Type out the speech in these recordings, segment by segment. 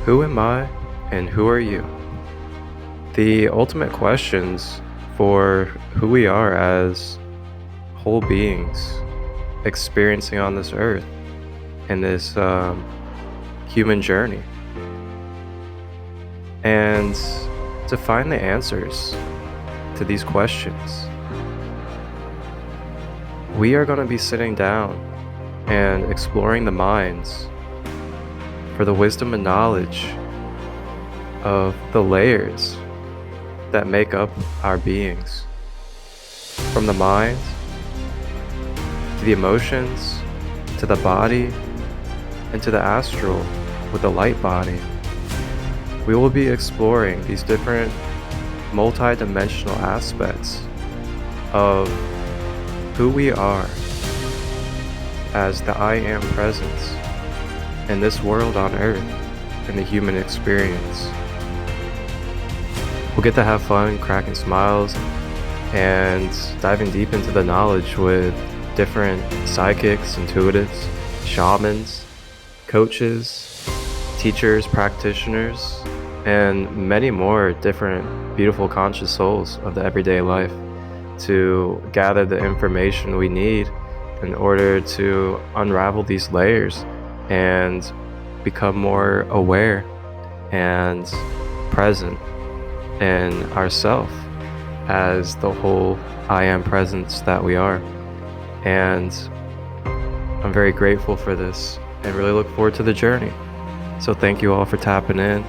Who am I and who are you? The ultimate questions for who we are as whole beings experiencing on this earth in this human journey. And to find the answers to these questions, we are going to be sitting down and exploring the minds for the wisdom and knowledge of the layers that make up our beings. From the mind, to the emotions, to the body, and to the astral with the light body. We will be exploring these different multi-dimensional aspects of who we are as the I Am presence in this world on earth, in the human experience. We'll get to have fun, cracking smiles, and diving deep into the knowledge with different psychics, intuitives, shamans, coaches, teachers, practitioners, and many more different beautiful conscious souls of the everyday life to gather the information we need in order to unravel these layers and become more aware and present in ourself as the whole I Am presence that we are. And I'm very grateful for this and really look forward to the journey. So thank you all for tapping in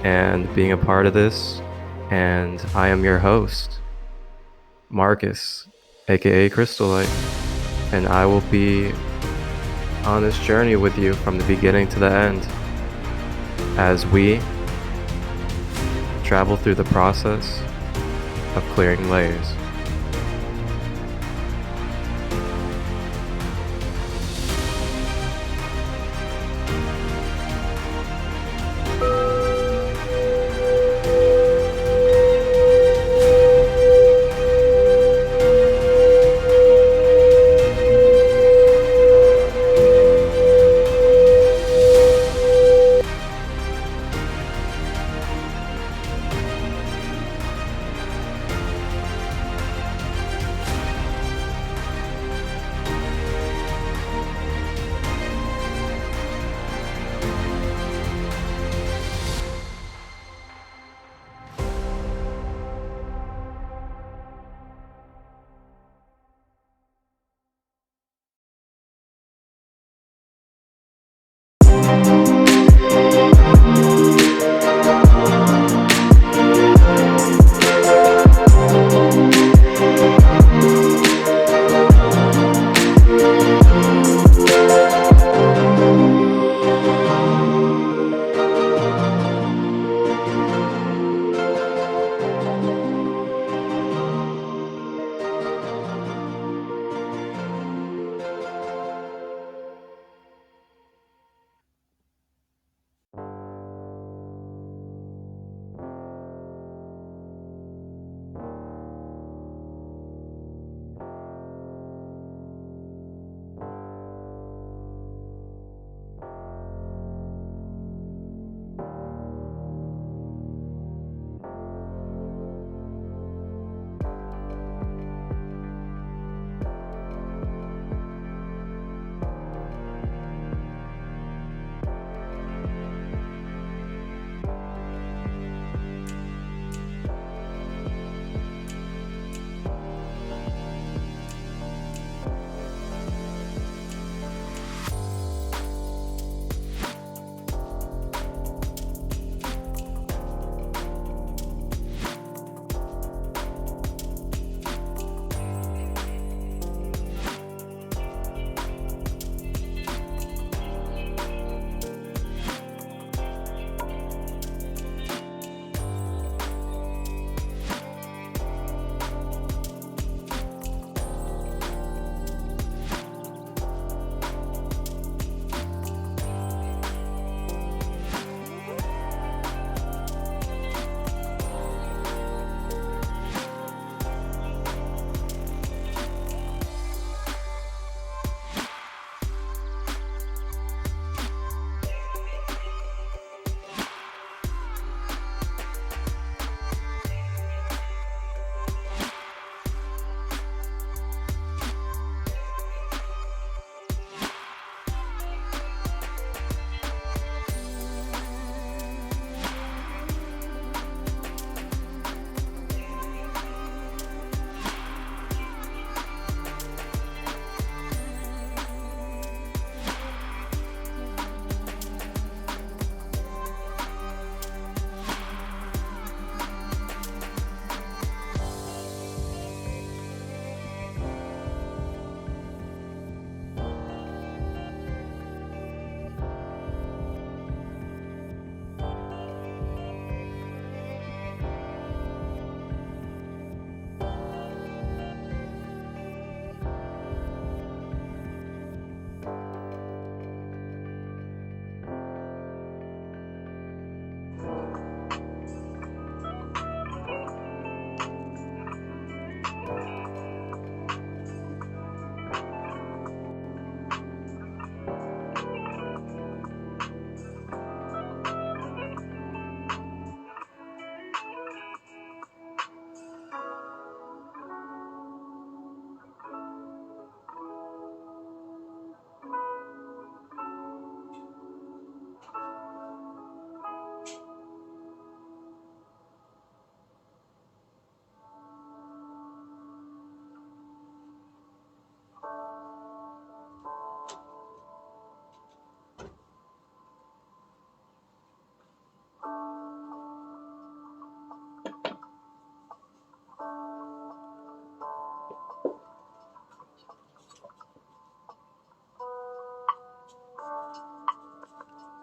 and being a part of this. And I am your host, Marcus, aka Christolight, and I will be on this journey with you from the beginning to the end as we travel through the process of clearing layers.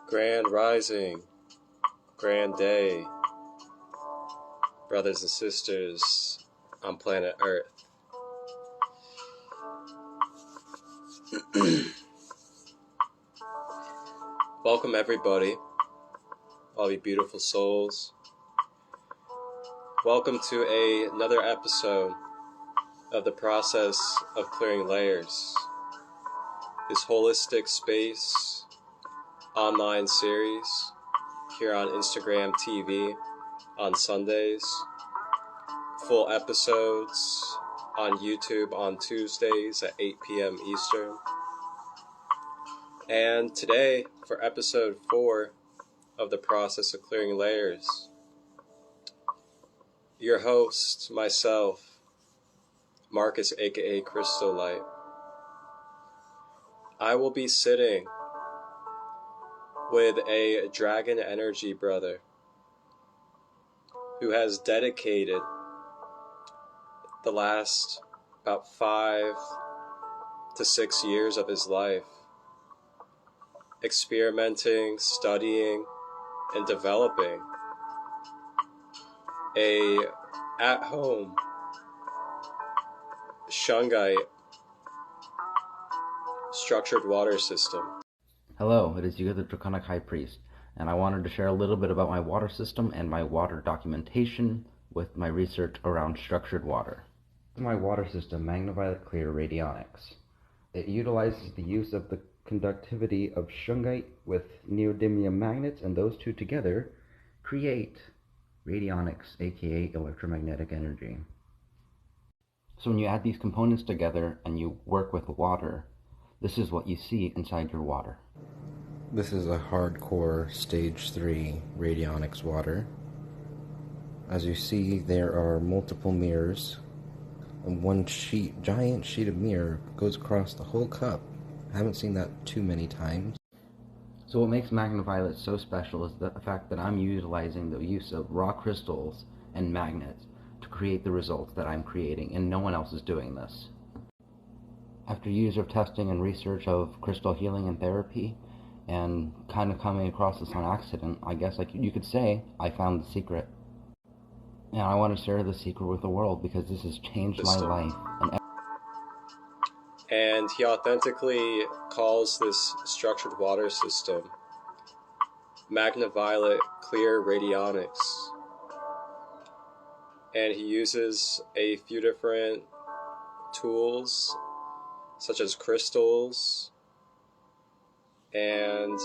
Grand rising, grand day, brothers and sisters on planet Earth. Welcome everybody, all you beautiful souls. Welcome to another episode of the process of clearing layers. This holistic space online series here on Instagram TV on Sundays, full episodes on YouTube on Tuesdays at 8 p.m. Eastern. And today, for episode 4 of the process of clearing layers, your host, myself, Marcus aka Christolight, I will be sitting with a dragon energy brother who has dedicated the last about 5 to 6 years of his life experimenting, studying, and developing a at-home Shungite structured water system. Hello, it is Yuuga Draconic High Priest, and I wanted to share a little bit about my water system and my water documentation with my research around structured water. My water system, MagnaViolet RadioniX. It utilizes the use of the conductivity of Shungite with neodymium magnets, and those two together create radionics, aka electromagnetic energy. So when you add these components together and you work with water, this is what you see inside your water. This is a hardcore stage 3 RadioniX water. As you see, there are multiple mirrors, and one giant sheet of mirror goes across the whole cup. I haven't seen that too many times. So what makes MagnaViolet so special is the fact that I'm utilizing the use of raw crystals and magnets to create the results that I'm creating, and no one else is doing this. After years of testing and research of crystal healing and therapy, and kind of coming across this on accident, I guess you could say I found the secret. And I want to share the secret with the world because this has changed my life. And he authentically calls this structured water system MagnaViolet RadioniX. And he uses a few different tools, such as crystals, and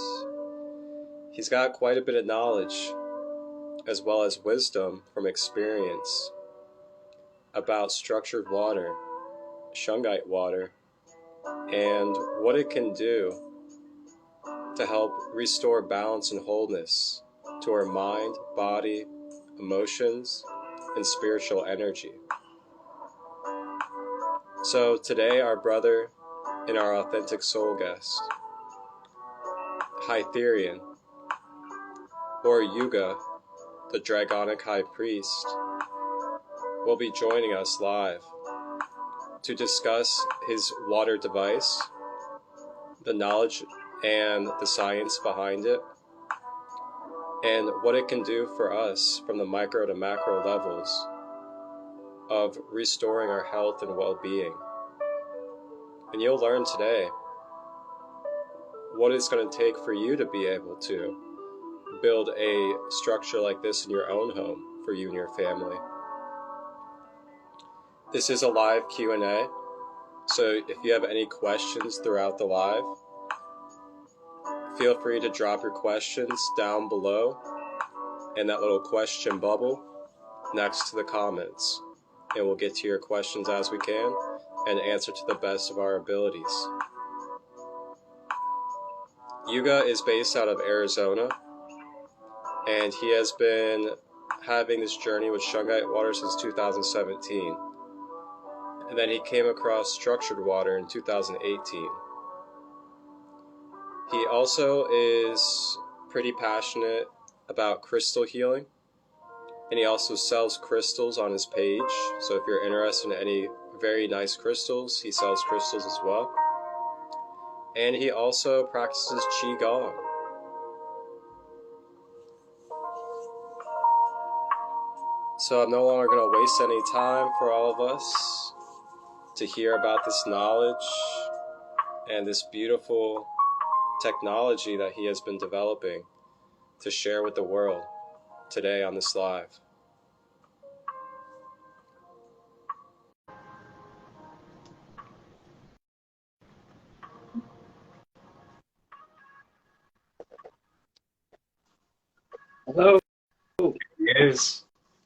he's got quite a bit of knowledge as well as wisdom from experience about structured water, Shungite water, and what it can do to help restore balance and wholeness to our mind, body, emotions, and spiritual energy. So today our brother and our authentic soul guest, Hytherian, or Yuuga, the Draconic High Priest, will be joining us live to discuss his water device, the knowledge and the science behind it, and what it can do for us from the micro to macro levels of restoring our health and well-being. And you'll learn today what it's going to take for you to be able to build a structure like this in your own home for you and your family. This is a live Q&A, so if you have any questions throughout the live, feel free to drop your questions down below in that little question bubble next to the comments, and we'll get to your questions as we can and answer to the best of our abilities. Yuuga is based out of Arizona, and he has been having this journey with Shungite water since 2017. And then he came across structured water in 2018. He also is pretty passionate about crystal healing, and he also sells crystals on his page. So if you're interested in any very nice crystals, he sells crystals as well. And he also practices Qigong. So I'm no longer going to waste any time for all of us to hear about this knowledge and this beautiful technology that he has been developing to share with the world today on this live. Hello. It is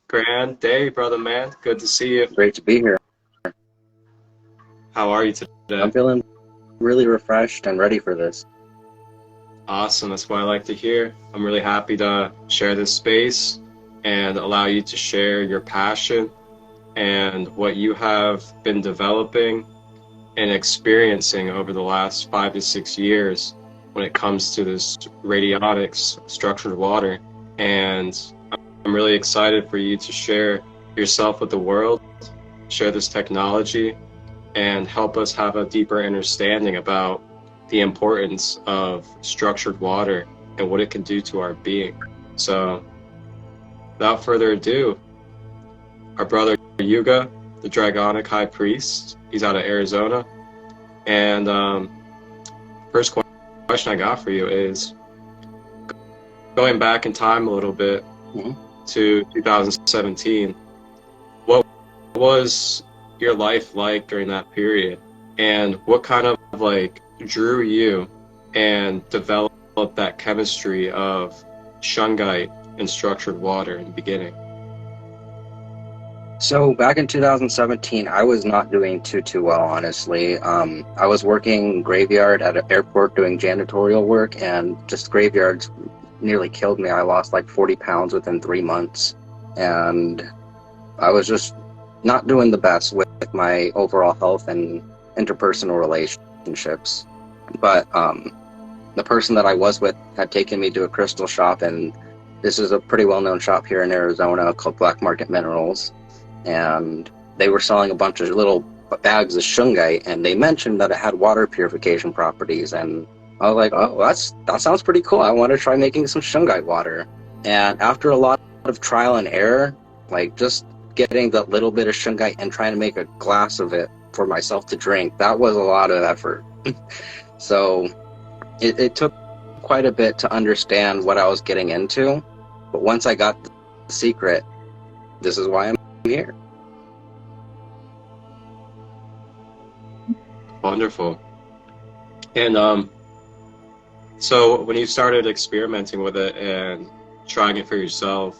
grand day, brother man. Good to see you. Great to be here. How are you today? I'm feeling really refreshed and ready for this. Awesome. That's what I like to hear. I'm really happy to share this space and allow you to share your passion and what you have been developing and experiencing over the last 5 to 6 years when it comes to this radionics, structured water. And I'm really excited for you to share yourself with the world, share this technology, and help us have a deeper understanding about the importance of structured water and what it can do to our being. So without further ado, our brother Yuuga, the Draconic High Priest, he's out of Arizona. And first question I got for you is, going back in time a little bit to 2017, what was your life like during that period? And what kind of like drew you and developed that chemistry of Shungite and structured water in the beginning? So back in 2017, I was not doing too well, honestly. I was working graveyard at an airport doing janitorial work, and just graveyards nearly killed me. I lost like 40 pounds within 3 months, and I was just not doing the best with my overall health and interpersonal relationships. But the person that I was with had taken me to a crystal shop, and this is a pretty well-known shop here in Arizona called Black Market Minerals. And they were selling a bunch of little bags of Shungite, and they mentioned that it had water purification properties, and I was like, oh, that sounds pretty cool. I want to try making some Shungite water. And after a lot of trial and error, like just getting that little bit of Shungite and trying to make a glass of it for myself to drink, that was a lot of effort. So it took quite a bit to understand what I was getting into, but once I got the secret, this is why I'm here. Wonderful. And so when you started experimenting with it and trying it for yourself,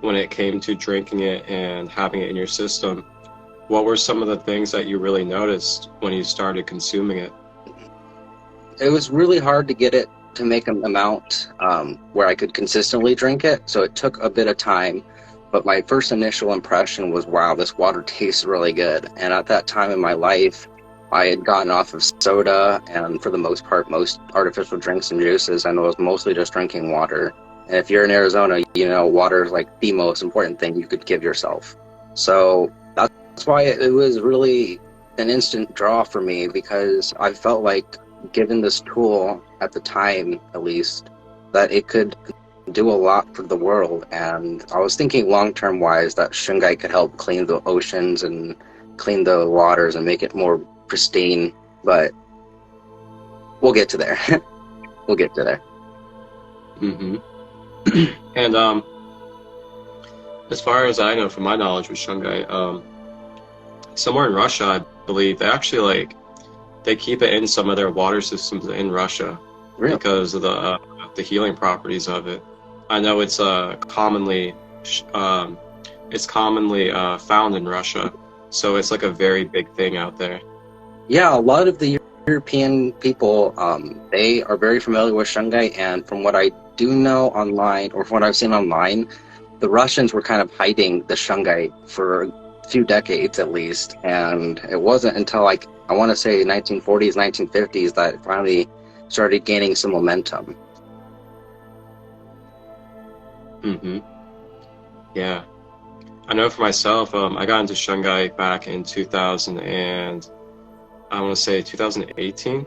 when it came to drinking it and having it in your system, what were some of the things that you really noticed when you started consuming it? It was really hard to get it to make an amount where I could consistently drink it, so it took a bit of time. But my first initial impression was, wow, this water tastes really good. And at that time in my life, I had gotten off of soda and, for the most part, most artificial drinks and juices, and was mostly just drinking water. And if you're in Arizona, you know water is like the most important thing you could give yourself. So that's why it was really an instant draw for me, because I felt like, given this tool at the time, at least, that it could do a lot for the world. And I was thinking long-term wise that Shungite could help clean the oceans and clean the waters and make it more pristine, but we'll get to there. We'll get to there. And as far as I know, from my knowledge with Shungite, somewhere in Russia, I believe, they actually they keep it in some of their water systems in Russia. Really? Because of the healing properties of it. I know it's commonly found in Russia, so it's like a very big thing out there. Yeah, a lot of the European people, they are very familiar with Shungite, and from what I do know online, or from what I've seen online, the Russians were kind of hiding the Shungite for a few decades at least, and it wasn't until I want to say 1940s, 1950s that it finally started gaining some momentum. Yeah. I know for myself, I got into Shungite back in 2000 and I want to say 2018.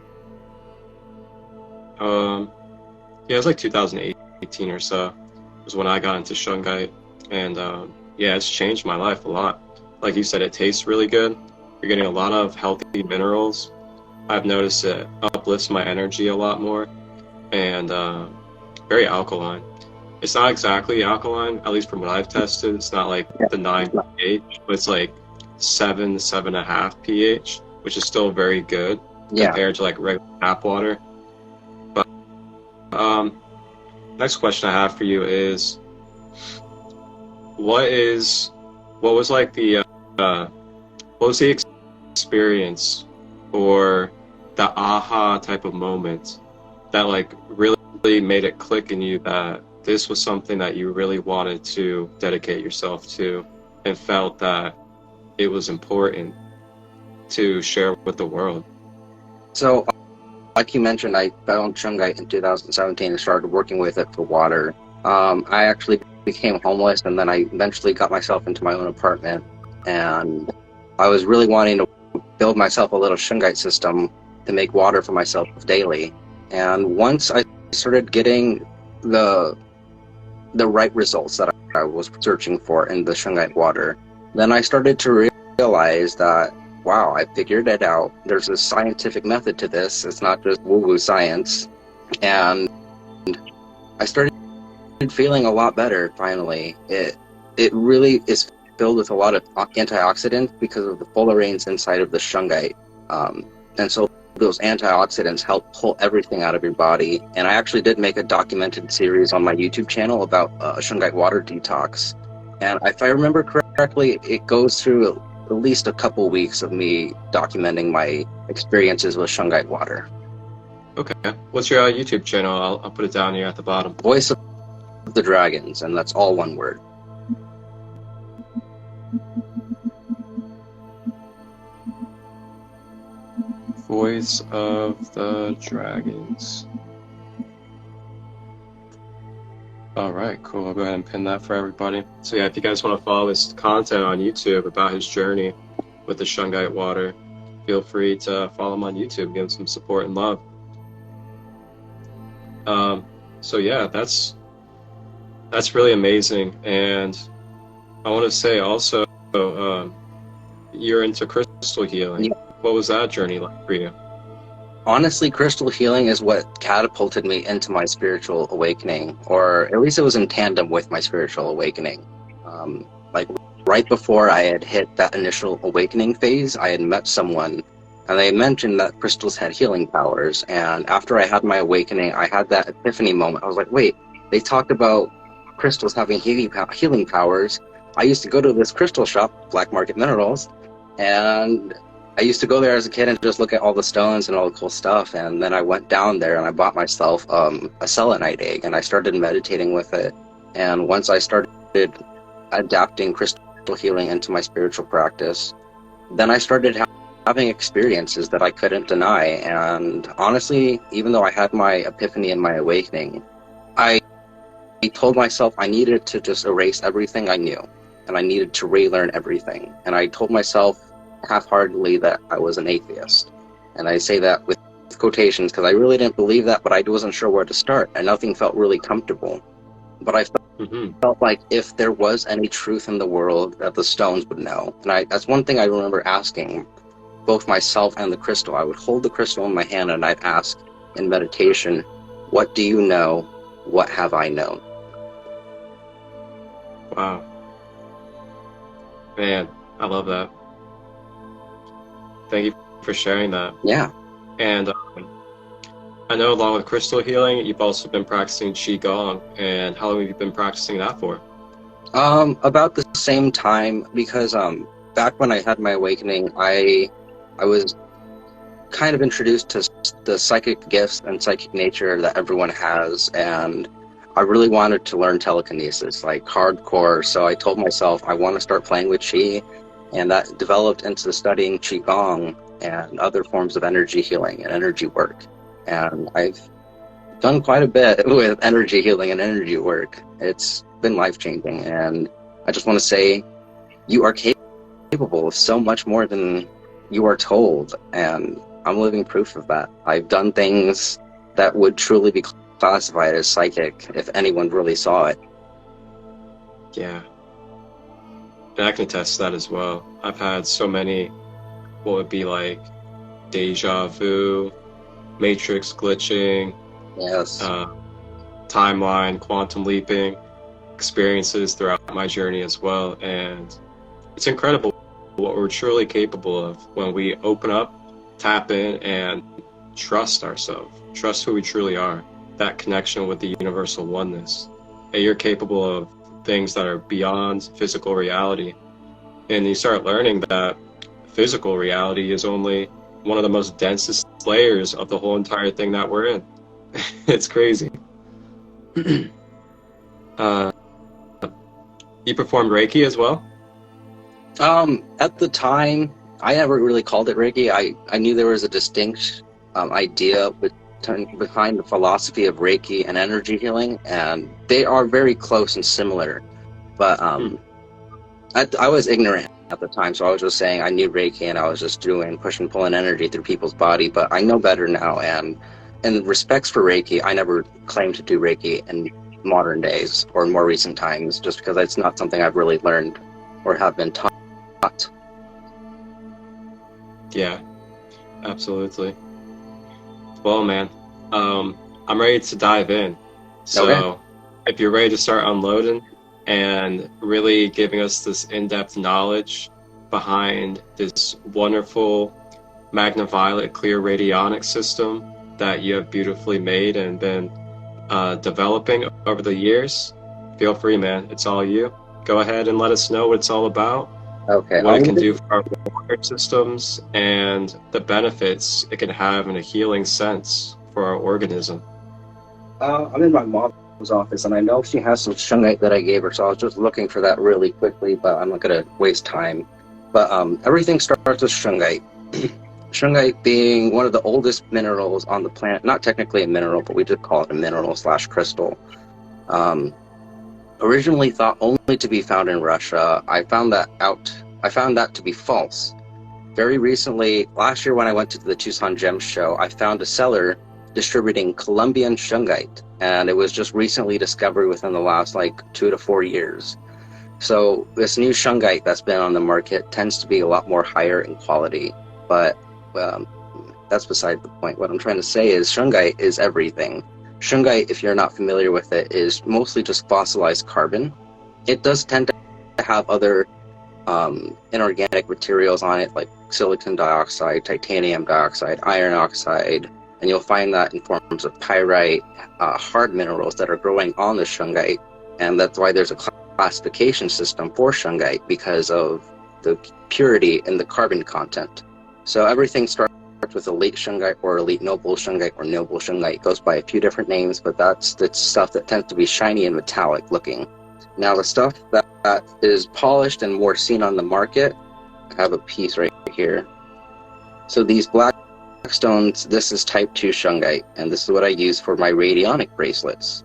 Yeah, it was like 2018 or so was when I got into Shungite, and yeah, it's changed my life a lot. Like you said, it tastes really good. You're getting a lot of healthy minerals. I've noticed it uplifts my energy a lot more, and very alkaline. It's not exactly alkaline, at least from what I've tested. It's not like the 9 pH, but it's like 7 to 7.5 pH, which is still very good compared to like regular tap water. But next question I have for you is, what was like the what was the experience or the aha type of moment that like really made it click in you that this was something that you really wanted to dedicate yourself to and felt that it was important to share with the world? So, like you mentioned, I found Shungite in 2017 and started working with it for water. I actually became homeless, and then I eventually got myself into my own apartment, and I was really wanting to build myself a little Shungite system to make water for myself daily. And once I started getting the right results that I was searching for in the Shungite water, then I started to realize that, wow, I figured it out. There's a scientific method to this. It's not just woo-woo science. And I started feeling a lot better finally. It really is filled with a lot of antioxidants because of the fullerenes inside of the Shungite. And so those antioxidants help pull everything out of your body. And I actually did make a documented series on my YouTube channel about Shungite water detox. And if I remember correctly, it goes through at least a couple weeks of me documenting my experiences with Shungite water. Okay. What's your YouTube channel? I'll put it down here at the bottom. Voice of the Dragons, and that's all one word. Voice of the Dragons. Alright, cool. I'll go ahead and pin that for everybody. So yeah, if you guys want to follow his content on YouTube about his journey with the Shungite water, feel free to follow him on YouTube, give him some support and love. So yeah, that's really amazing. And I want to say also, you're into crystal healing. Yeah. What was that journey like for you? Honestly, crystal healing is what catapulted me into my spiritual awakening, or at least it was in tandem with my spiritual awakening. Like right before I had hit that initial awakening phase, I had met someone, and they mentioned that crystals had healing powers. And after I had my awakening, I had that epiphany moment. I was like, wait, they talked about crystals having healing powers. I used to go to this crystal shop, Black Market Minerals, and I used to go there as a kid and just look at all the stones and all the cool stuff. And then I went down there and I bought myself a selenite egg, and I started meditating with it. And once I started adapting crystal healing into my spiritual practice, then I started having experiences that I couldn't deny. And honestly, even though I had my epiphany and my awakening, I told myself I needed to just erase everything I knew, and I needed to relearn everything. And I told myself half-heartedly that I was an atheist. And I say that with quotations because I really didn't believe that, but I wasn't sure where to start, and nothing felt really comfortable. But I felt like if there was any truth in the world, that the stones would know. And that's one thing I remember asking both myself and the crystal. I would hold the crystal in my hand and I'd ask in meditation, what do you know? What have I known? Wow. Man, I love that. Thank you for sharing that. Yeah. And I know along with crystal healing, you've also been practicing Qigong. And how long have you been practicing that for? About the same time, because back when I had my awakening, I was kind of introduced to the psychic gifts and psychic nature that everyone has, and I really wanted to learn telekinesis, like hardcore. So I told myself I want to start playing with Qi, and that developed into studying Qigong and other forms of energy healing and energy work. And I've done quite a bit with energy healing and energy work. It's been life-changing, and I just want to say you are capable of so much more than you are told, and I'm living proof of that. I've done things that would truly be classified as psychic if anyone really saw it. Yeah. And I can attest to that as well. I've had so many, what would be like deja vu, matrix glitching, Yes. timeline, quantum leaping experiences throughout my journey as well. And it's incredible what we're truly capable of when we open up, tap in, and trust ourselves, trust who we truly are, that connection with the universal oneness. And you're capable of things that are beyond physical reality. And you start learning that physical reality is only one of the most densest layers of the whole entire thing that we're in. It's crazy. You performed Reiki as well? At the time, I never really called it Reiki. I knew there was a distinct idea behind the philosophy of Reiki and energy healing, and they are very close and similar. But I was ignorant at the time, so I was just saying I knew Reiki, and I was just doing push and pulling energy through people's body. But I know better now, and in respects for Reiki, I never claimed to do Reiki in modern days or in more recent times, just because it's not something I've really learned or have been taught. Yeah, absolutely. Well, man, I'm ready to dive in. So Okay. if you're ready to start unloading and really giving us this in-depth knowledge behind this wonderful MagnaViolet clear radionic system that you have beautifully made and been developing over the years, feel free, man. It's all you. Go ahead and let us know what it's all about, Okay. what it can do for our water systems, and the benefits it can have in a healing sense for our organism. I'm in my mom's office, and I know she has some Shungite that I gave her, so I was just looking for that really quickly, but I'm not going to waste time. But everything starts with Shungite. Shungite being one of the oldest minerals on the planet, not technically a mineral, but we just call it a mineral / crystal. Originally thought only to be found in Russia. I found that to be false. Very recently, last year when I went to the Tucson Gem Show, I found a seller distributing Colombian Shungite, and it was just recently discovered within the last 2 to 4 years. So this new Shungite that's been on the market tends to be a lot more higher in quality, but that's beside the point. What I'm trying to say is Shungite is everything. Shungite, if you're not familiar with it, is mostly just fossilized carbon. It does tend to have other inorganic materials on it, like silicon dioxide, titanium dioxide, iron oxide, and you'll find that in forms of pyrite, hard minerals that are growing on the Shungite, and that's why there's a classification system for Shungite, because of the purity in the carbon content. So everything starts with elite Shungite or elite noble Shungite or noble Shungite. It goes by a few different names, but that's the stuff that tends to be shiny and metallic looking. Now the stuff that is polished and more seen on the market, I have a piece right here. So these black stones, this is type 2 Shungite, and this is what I use for my radionic bracelets.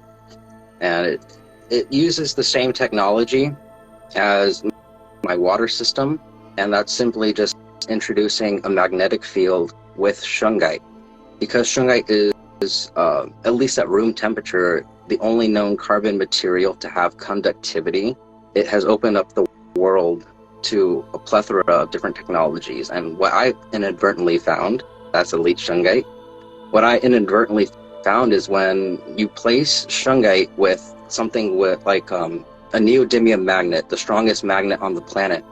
And it uses the same technology as my water system, and that's simply just introducing a magnetic field with Shungite. Because Shungite is at least at room temperature, the only known carbon material to have conductivity, it has opened up the world to a plethora of different technologies. And what I inadvertently found, that's elite Shungite, what I inadvertently found is when you place Shungite with something with a neodymium magnet, the strongest magnet on the planet,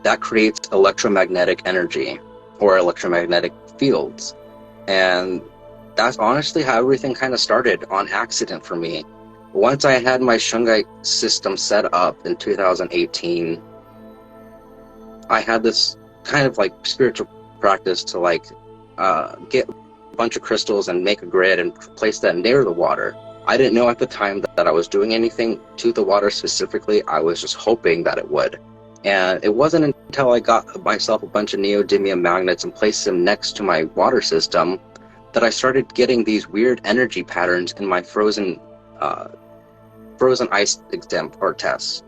that creates electromagnetic energy or electromagnetic fields. And that's honestly how everything kind of started, on accident for me. Once I had my Shungite system set up in 2018, I had this kind of spiritual practice to get a bunch of crystals and make a grid and place that near the water. I didn't know at the time that I was doing anything to the water specifically. I was just hoping that it would. And it wasn't until I got myself a bunch of neodymium magnets and placed them next to my water system that I started getting these weird energy patterns in my frozen ice exam or tests.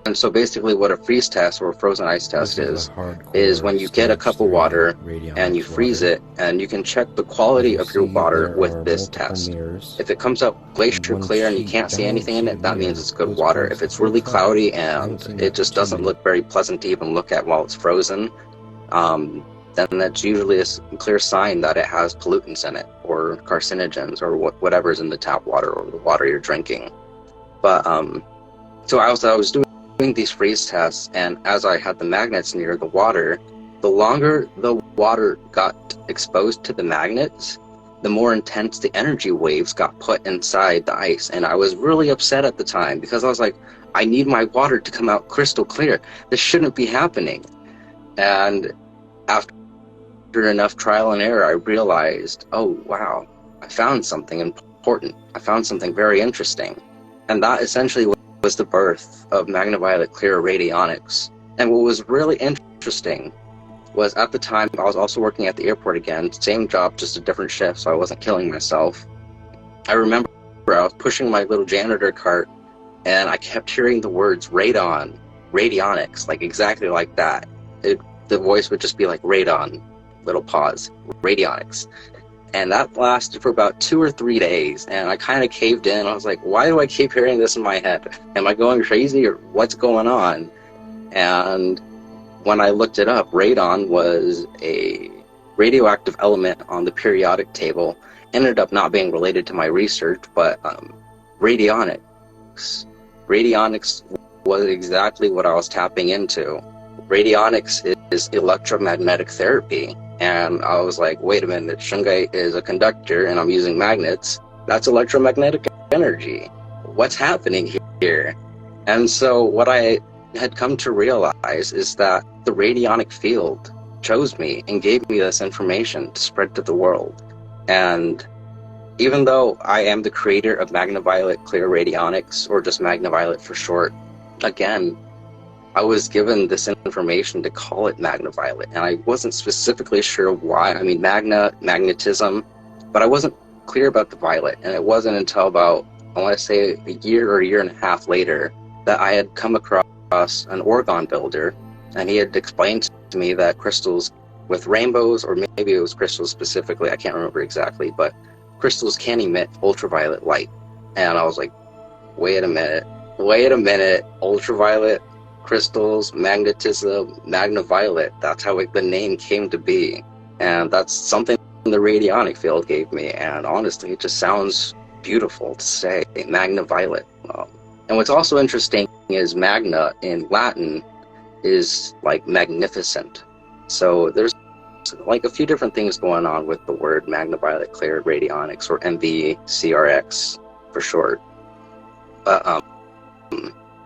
And so basically what a freeze test or a frozen ice test This is when you get a cup of water and you freeze it, and you can check the quality of your water with this test. If it comes out glacier clear and you can't see anything in it, that means it's good water. If it's really cloudy and it just doesn't look very pleasant to even look at while it's frozen, then that's usually a clear sign that it has pollutants in it, or carcinogens, or whatever's in the tap water or the water you're drinking. But so I was doing these freeze tests, and as I had the magnets near the water, the longer the water got exposed to the magnets, the more intense the energy waves got put inside the ice. And I was really upset at the time, because I was like, I need my water to come out crystal clear. This shouldn't be happening. And after enough trial and error, I realized, oh wow, I found something important. I found something very interesting. And that essentially was the birth of MagnaViolet Clear RadioniX. And what was really interesting was, at the time, I was also working at the airport again, same job, just a different shift, so I wasn't killing myself. I remember I was pushing my little janitor cart, and I kept hearing the words radon, radionics, like exactly like that. The voice would just be like radon, little pause, radionics. And that lasted for about 2 or 3 days, and I kind of caved in. I was like, why do I keep hearing this in my head? Am I going crazy, or what's going on? And when I looked it up, radon was a radioactive element on the periodic table. Ended up not being related to my research, but radionics was exactly what I was tapping into. Radionics is electromagnetic therapy. And I was like, wait a minute, Shungite is a conductor and I'm using magnets. That's electromagnetic energy. What's happening here? And so what I had come to realize is that the radionic field chose me and gave me this information to spread to the world. And even though I am the creator of MagnaViolet Clear RadioniX, or just MagnaViolet for short, again, I was given this information to call it MagnaViolet, and I wasn't specifically sure why. I mean, magnetism, but I wasn't clear about the violet. And it wasn't until about, I want to say, a year or a year and a half later, that I had come across an orgone builder, and he had explained to me that crystals with rainbows, or maybe it was crystals specifically, I can't remember exactly, but crystals can emit ultraviolet light. And I was like, wait a minute, ultraviolet crystals, magnetism, MagnaViolet. That's how the name came to be. And that's something the radionic field gave me. And honestly, it just sounds beautiful to say, MagnaViolet. And what's also interesting is magna in Latin is like magnificent. So there's like a few different things going on with the word MagnaViolet Clear RadioniX, or MVCRX for short. But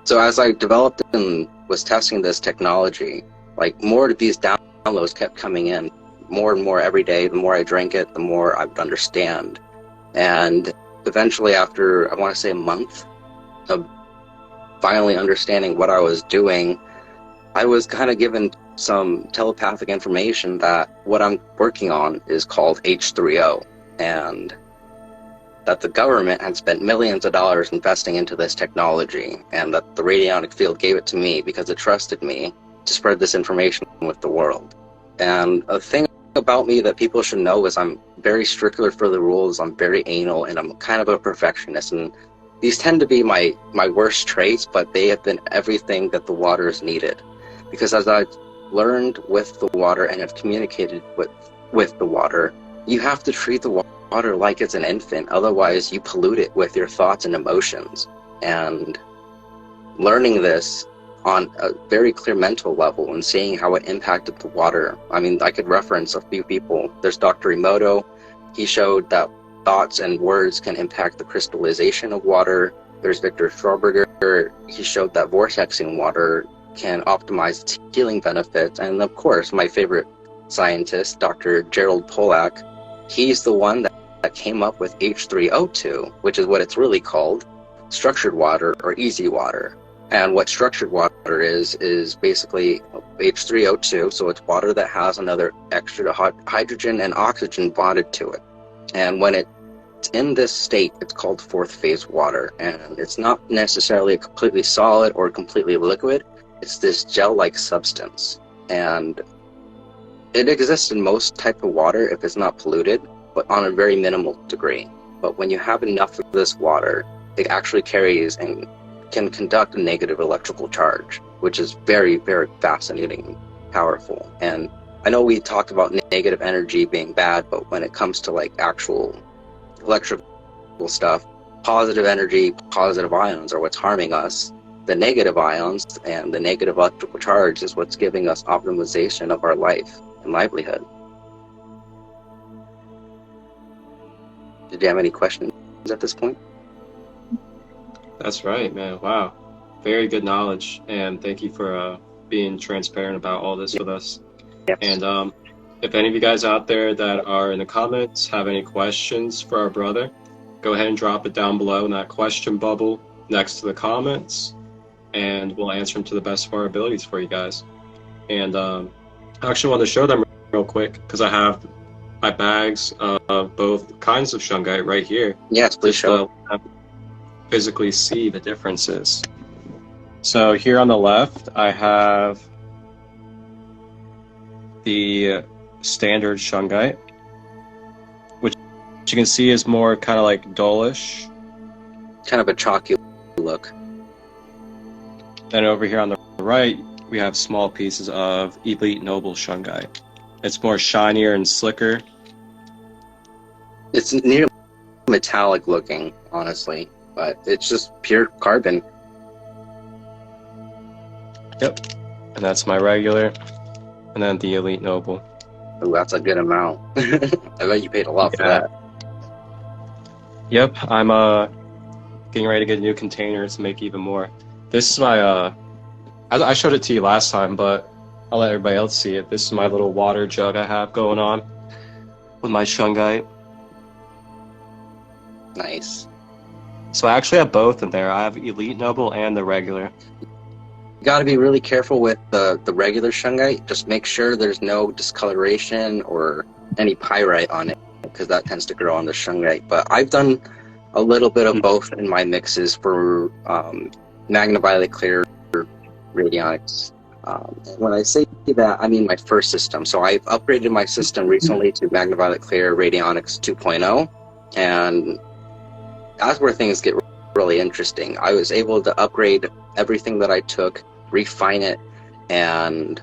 so as I developed and was testing this technology, like more of these downloads kept coming in, more and more every day. The more I drank it, the more I would understand. And eventually, after, I want to say, a month of finally understanding what I was doing, I was kind of given some telepathic information that what I'm working on is called H3O, and that the government had spent millions of dollars investing into this technology, and that the radionic field gave it to me because it trusted me to spread this information with the world. And a thing about me that people should know is I'm very stickler for the rules, I'm very anal, and I'm kind of a perfectionist. And these tend to be my worst traits, but they have been everything that the water has needed. Because as I've learned with the water and have communicated with the water, you have to treat the water like it's an infant, otherwise you pollute it with your thoughts and emotions. And learning this on a very clear mental level and seeing how it impacted the water. I mean, I could reference a few people. There's Dr. Emoto. He showed that thoughts and words can impact the crystallization of water. There's Victor Schroberger. He showed that vortexing water can optimize its healing benefits. And of course, my favorite scientist, Dr. Gerald Pollack, he's the one that came up with H3O2, which is what it's really called, structured water or easy water. And what structured water is basically H3O2, so it's water that has another extra hydrogen and oxygen bonded to it. And when it in this state, it's called fourth phase water, and it's not necessarily completely solid or completely liquid. It's this gel-like substance, and it exists in most type of water if it's not polluted, but on a very minimal degree. But when you have enough of this water, it actually carries and can conduct a negative electrical charge, which is very, very fascinating and powerful. And I know we talked about negative energy being bad, but when it comes to like actual electrical stuff, positive energy, positive ions are what's harming us. The negative ions and the negative electrical charge is what's giving us optimization of our life and livelihood. Did you have any questions at this point? That's right, man. Wow. Very good knowledge. And thank you for being transparent about all this with us. Yes. And if any of you guys out there that are in the comments have any questions for our brother, go ahead and drop it down below in that question bubble next to the comments, and we'll answer them to the best of our abilities for you guys. And I actually want to show them real quick because I have my bags of both kinds of Shungite right here. Yes, please show. Physically see the differences. So here on the left, I have the standard Shungite, which you can see is more kind of like dullish. Kind of a chalky look. Then over here on the right, we have small pieces of Elite Noble Shungite. It's more shinier and slicker. It's nearly metallic looking, honestly, but it's just pure carbon. Yep. And that's my regular. And then the Elite Noble. Ooh, that's a good amount. I bet you paid a lot for that. Yep, I'm getting ready to get new containers to make even more. This is my I showed it to you last time, but I'll let everybody else see it. This is my little water jug I have going on with my Shungite. Nice. So I actually have both in there. I have Elite Noble and the regular. You got to be really careful with the regular Shungite. Just make sure there's no discoloration or any pyrite on it, because that tends to grow on the Shungite. But I've done a little bit of both in my mixes for MagnaViolet Clear RadioniX. When I say that, I mean my first system. So I've upgraded my system recently to MagnaViolet Clear RadioniX 2.0, and that's where things get really interesting. I was able to upgrade everything that I took, refine it, and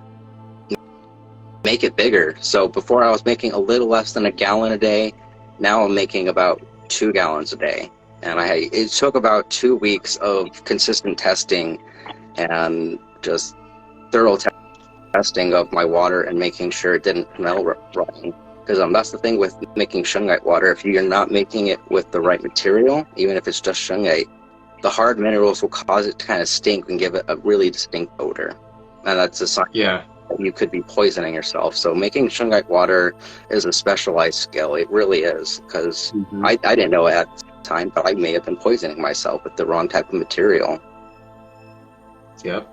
make it bigger. So before I was making a little less than a gallon a day. Now I'm making about 2 gallons a day. And it took about 2 weeks of consistent testing and just thorough testing of my water and making sure it didn't smell rotten. Because that's the thing with making Shungite water. If you're not making it with the right material, even if it's just Shungite, the hard minerals will cause it to kind of stink and give it a really distinct odor. And that's a sign that you could be poisoning yourself. So making Shungite water is a specialized skill. It really is. Because I didn't know it at the time, but I may have been poisoning myself with the wrong type of material. Yep.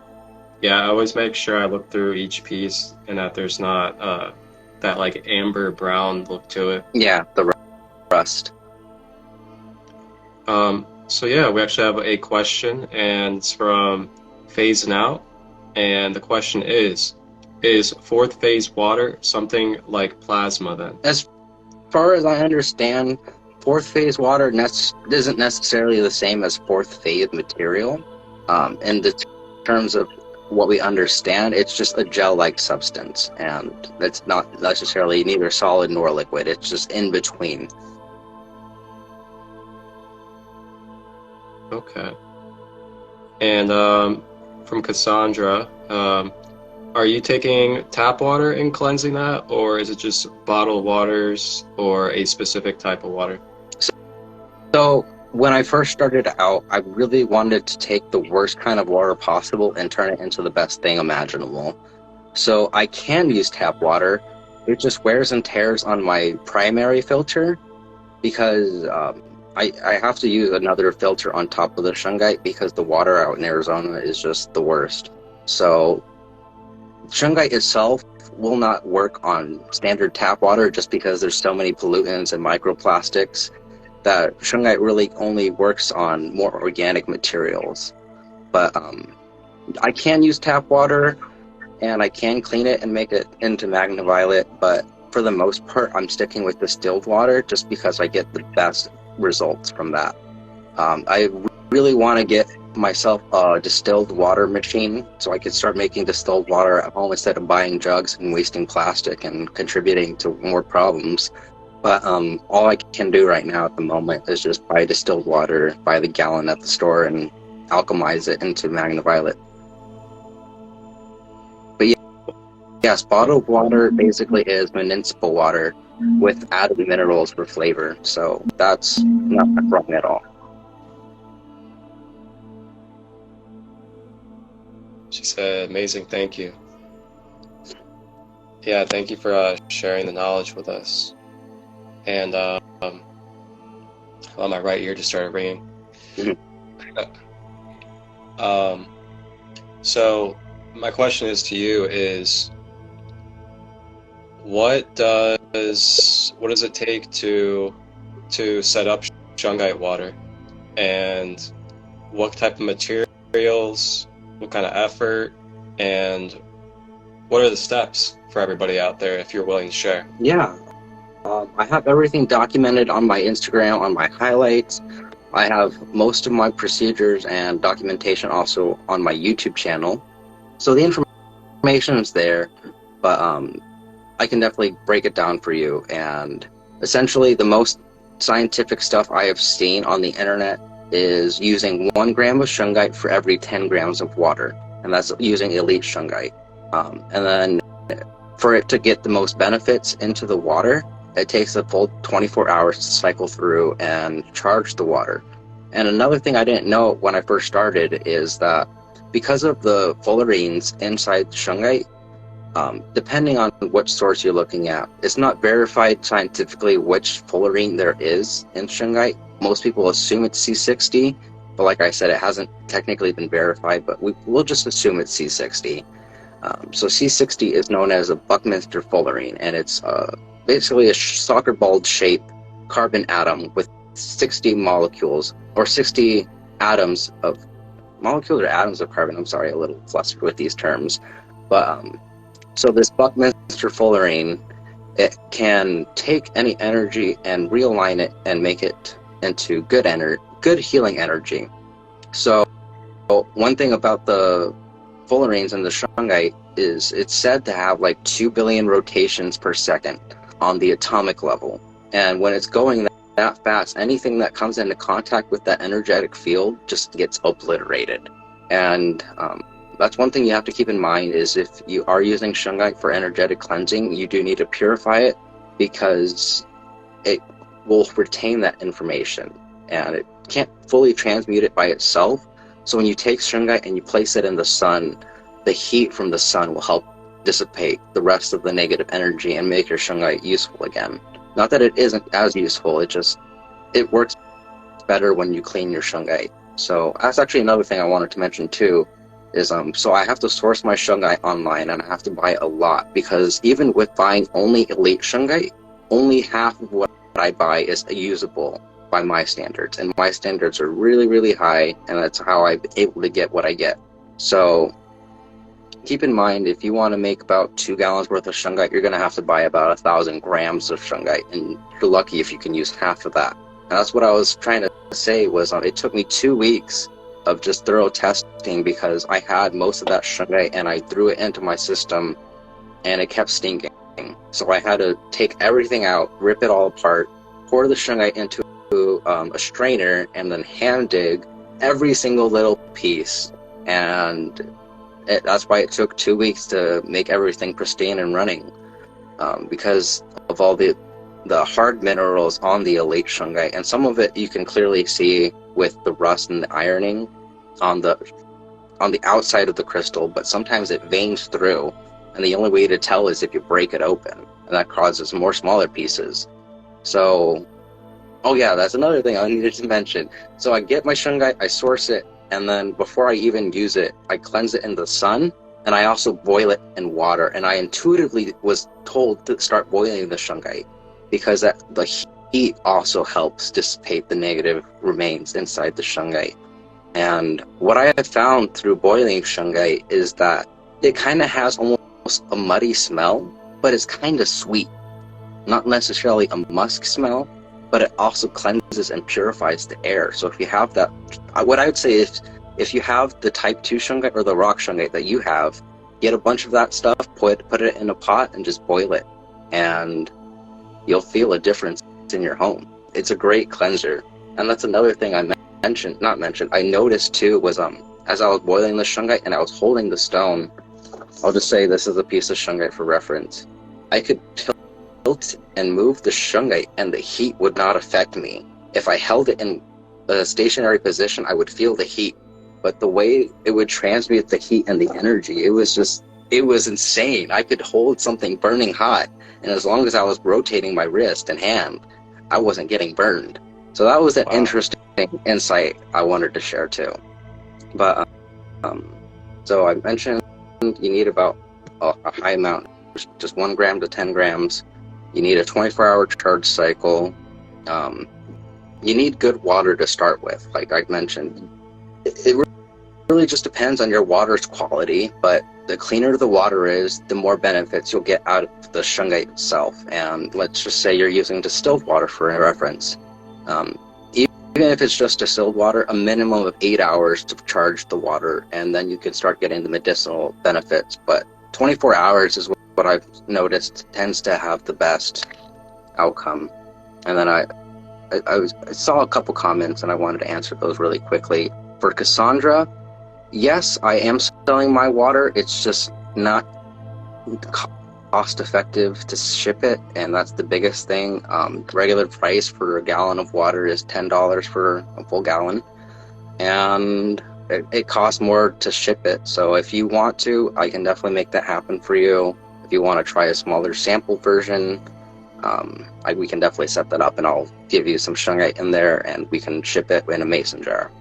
Yeah, I always make sure I look through each piece and that there's not that like amber brown look to it. Yeah, the rust. So yeah, we actually have a question, and it's from Phasing Out, and the question is fourth phase water something like plasma then? As far as I understand, fourth phase water isn't necessarily the same as fourth phase material. In the terms of what we understand, it's just a gel-like substance, and it's not necessarily neither solid nor liquid. It's just in between. Okay. And from Cassandra, are you taking tap water and cleansing that, or is it just bottled waters or a specific type of water? So when I first started out, I really wanted to take the worst kind of water possible and turn it into the best thing imaginable. So I can use tap water. It just wears and tears on my primary filter because I have to use another filter on top of the Shungite because the water out in Arizona is just the worst. So Shungite itself will not work on standard tap water just because there's so many pollutants and microplastics. that Shungite really only works on more organic materials. But I can use tap water, and I can clean it and make it into MagnaViolet, but for the most part, I'm sticking with distilled water just because I get the best results from that. I really want to get myself a distilled water machine so I could start making distilled water at home instead of buying jugs and wasting plastic and contributing to more problems. But all I can do right now at the moment is just buy distilled water by the gallon at the store and alchemize it into MagnaViolet. But yes, bottled water basically is municipal water with added minerals for flavor, so that's not wrong at all. She said, amazing, thank you. Yeah, thank you for sharing the knowledge with us. And my right ear just started ringing. So my question is to you is, what does it take to set up Shungite water, and what type of materials, what kind of effort, and what are the steps for everybody out there if you're willing to share? Yeah. I have everything documented on my Instagram, on my highlights. I have most of my procedures and documentation also on my YouTube channel. So the information is there, but I can definitely break it down for you. And essentially the most scientific stuff I have seen on the internet is using 1 gram of Shungite for every 10 grams of water. And that's using elite Shungite. And then for it to get the most benefits into the water, it takes a full 24 hours to cycle through and charge the water. And another thing I didn't know when I first started is that because of the fullerenes inside Shungite, depending on which source you're looking at, it's not verified scientifically which fullerene there is in Shungite. Most people assume it's C60, but like I said, it hasn't technically been verified, but we'll just assume it's C60. So C60 is known as a Buckminster fullerene, and it's basically a soccer ball shaped carbon atom with 60 molecules, or 60 atoms of molecules or atoms of carbon. I'm sorry, a little flustered with these terms. But so this Buckminster fullerene, it can take any energy and realign it and make it into good healing energy. So one thing about the fullerenes and the Shungite is it's said to have like 2 billion rotations per second on the atomic level. And when it's going that fast, anything that comes into contact with that energetic field just gets obliterated. And that's one thing you have to keep in mind is if you are using Shungite for energetic cleansing, you do need to purify it because it will retain that information and it can't fully transmute it by itself. So when you take Shungite and you place it in the sun, the heat from the sun will help dissipate the rest of the negative energy and make your Shungite useful again. Not that it isn't as useful, it works better when you clean your Shungite. So that's actually another thing I wanted to mention too, is so I have to source my Shungite online and I have to buy a lot, because even with buying only elite Shungite, only half of what I buy is usable by my standards, and my standards are really, really high, and that's how I'm able to get what I get. So keep in mind, if you want to make about 2 gallons worth of Shungite, you're going to have to buy about 1,000 grams of Shungite, and you're lucky if you can use half of that. And that's what I was trying to say was it took me 2 weeks of just thorough testing because I had most of that Shungite and I threw it into my system and it kept stinking. So I had to take everything out, rip it all apart, pour the Shungite into a strainer, and then hand dig every single little piece. And that's why it took 2 weeks to make everything pristine and running, because of all the hard minerals on the elite Shungite. And some of it you can clearly see with the rust and the ironing on the outside of the crystal, but sometimes it veins through, and the only way to tell is if you break it open, and that causes more smaller pieces. So oh yeah, that's another thing I needed to mention. So I get my Shungite, I source it, and then before I even use it, I cleanse it in the sun, and I also boil it in water. And I intuitively was told to start boiling the Shungite because the heat also helps dissipate the negative remains inside the shungite. And what I have found through boiling shungite is that it kind of has almost a muddy smell, but it's kind of sweet. Not necessarily a musk smell, but it also cleanses and purifies the air. So if you have that, what I would say is, if you have the type 2 shungite or the rock shungite that you have, get a bunch of that stuff, put it in a pot and just boil it. And you'll feel a difference in your home. It's a great cleanser. And that's another thing I noticed too, was as I was boiling the shungite and I was holding the stone, I'll just say this is a piece of shungite for reference. I could tilt and move the shungite and the heat would not affect me. If I held it in a stationary position, I would feel the heat. But the way it would transmute the heat and the energy, it was insane. I could hold something burning hot, and as long as I was rotating my wrist and hand, I wasn't getting burned. So that was an interesting insight I wanted to share too. But so I mentioned you need about a high amount, just 1 gram to 10 grams. You need a 24-hour charge cycle. You need good water to start with, like I mentioned. It really just depends on your water's quality, but the cleaner the water is, the more benefits you'll get out of the shungite itself. And let's just say you're using distilled water for reference. Even if it's just distilled water, a minimum of 8 hours to charge the water, and then you can start getting the medicinal benefits. But 24 hours is what I've noticed tends to have the best outcome. And then I saw a couple comments, and I wanted to answer those really quickly. For Cassandra, yes, I am selling my water. It's just not cost effective to ship it, and that's the biggest thing. Regular price for a gallon of water is $10 for a full gallon, and it costs more to ship it. So if you want to, I can definitely make that happen for you. If you want to try a smaller sample version, we can definitely set that up, and I'll give you some shungite in there, and we can ship it in a mason jar.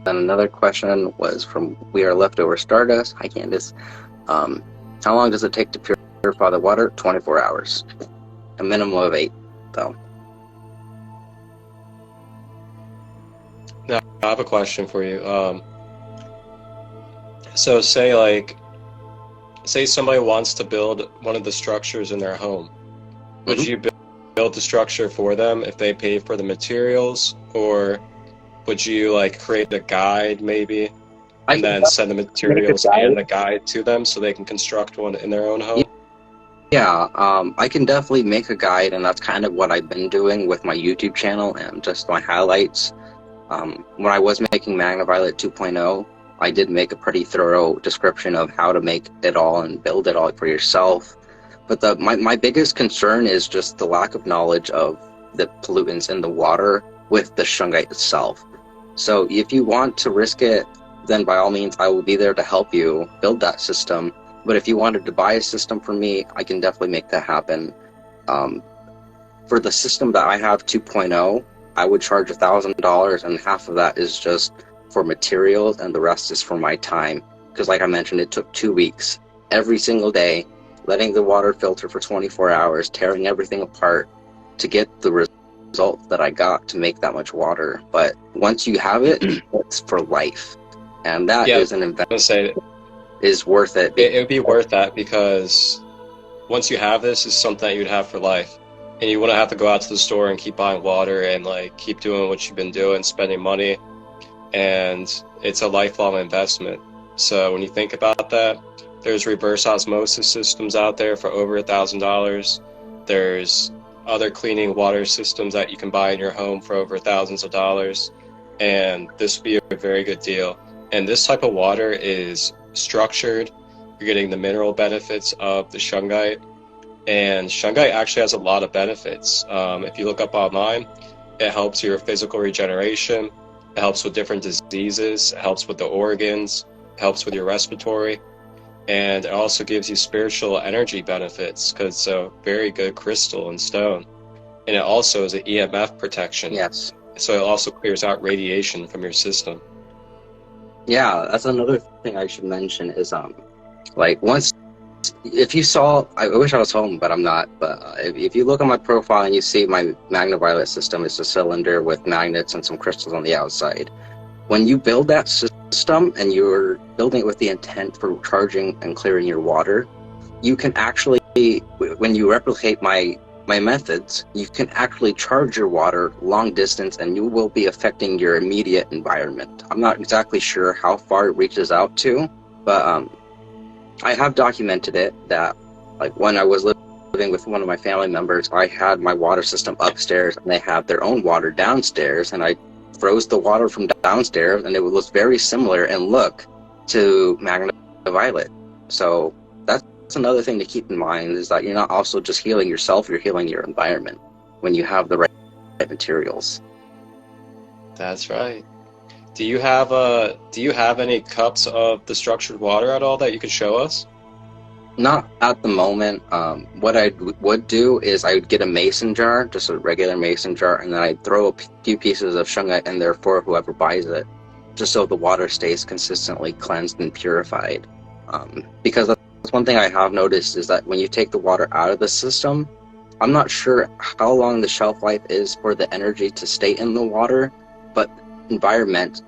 And another question was from We Are Leftover Stardust. Hi, Candace. How long does it take to purify the water? 24 hours. A minimum of 8, though. Now, I have a question for you. So say somebody wants to build one of the structures in their home. Would you build the structure for them if they pay for the materials, or would you create a guide maybe and then send the materials and the guide to them so they can construct one in their own home? Yeah, I can definitely make a guide, and that's kind of what I've been doing with my YouTube channel and just my highlights. When I was making MagnaViolet 2.0, I did make a pretty thorough description of how to make it all and build it all for yourself. But my biggest concern is just the lack of knowledge of the pollutants in the water with the shungite itself. So if you want to risk it, then by all means, I will be there to help you build that system. But if you wanted to buy a system from me, I can definitely make that happen. For the system that I have 2.0, I would charge $1,000, and half of that is just for materials, and the rest is for my time. Because like I mentioned, it took 2 weeks, every single day, letting the water filter for 24 hours, tearing everything apart to get the results that I got to make that much water. But once you have it, it's for life. And that is an investment. Is worth it. It would be worth that, because once you have this, it's something that you'd have for life. And you wouldn't have to go out to the store and keep buying water and keep doing what you've been doing, spending money. And it's a lifelong investment. So when you think about that, there's reverse osmosis systems out there for over $1,000. There's other cleaning water systems that you can buy in your home for over thousands of dollars. And this would be a very good deal. And this type of water is structured. You're getting the mineral benefits of the shungite. And shungite actually has a lot of benefits. If you look up online, it helps your physical regeneration. It helps with different diseases. It helps with the organs. It helps with your respiratory. And it also gives you spiritual energy benefits because it's a very good crystal and stone. And it also is an EMF protection. Yes. So it also clears out radiation from your system. Yeah, that's another thing I should mention is once if you saw, I wish I was home, but I'm not. But if you look at my profile and you see my MagnaViolet system, it's a cylinder with magnets and some crystals on the outside. When you build that system and you're building it with the intent for charging and clearing your water, you can actually, when you replicate my methods, you can actually charge your water long distance, and you will be affecting your immediate environment. I'm not exactly sure how far it reaches out to, but I have documented it that, like, when I was living with one of my family members, I had my water system upstairs and they had their own water downstairs, and I froze the water from downstairs, and it was very similar in look to MagnaViolet. So that's another thing to keep in mind, is that you're not also just healing yourself, you're healing your environment when you have the right materials. That's right. Do you have any cups of the structured water at all that you could show us? Not at the moment. What I would do is I would get a mason jar, just a regular mason jar, and then I'd throw a few pieces of shungite in there for whoever buys it, just so the water stays consistently cleansed and purified. Because that's one thing I have noticed, is that when you take the water out of the system, I'm not sure how long the shelf life is for the energy to stay in the water, but environmental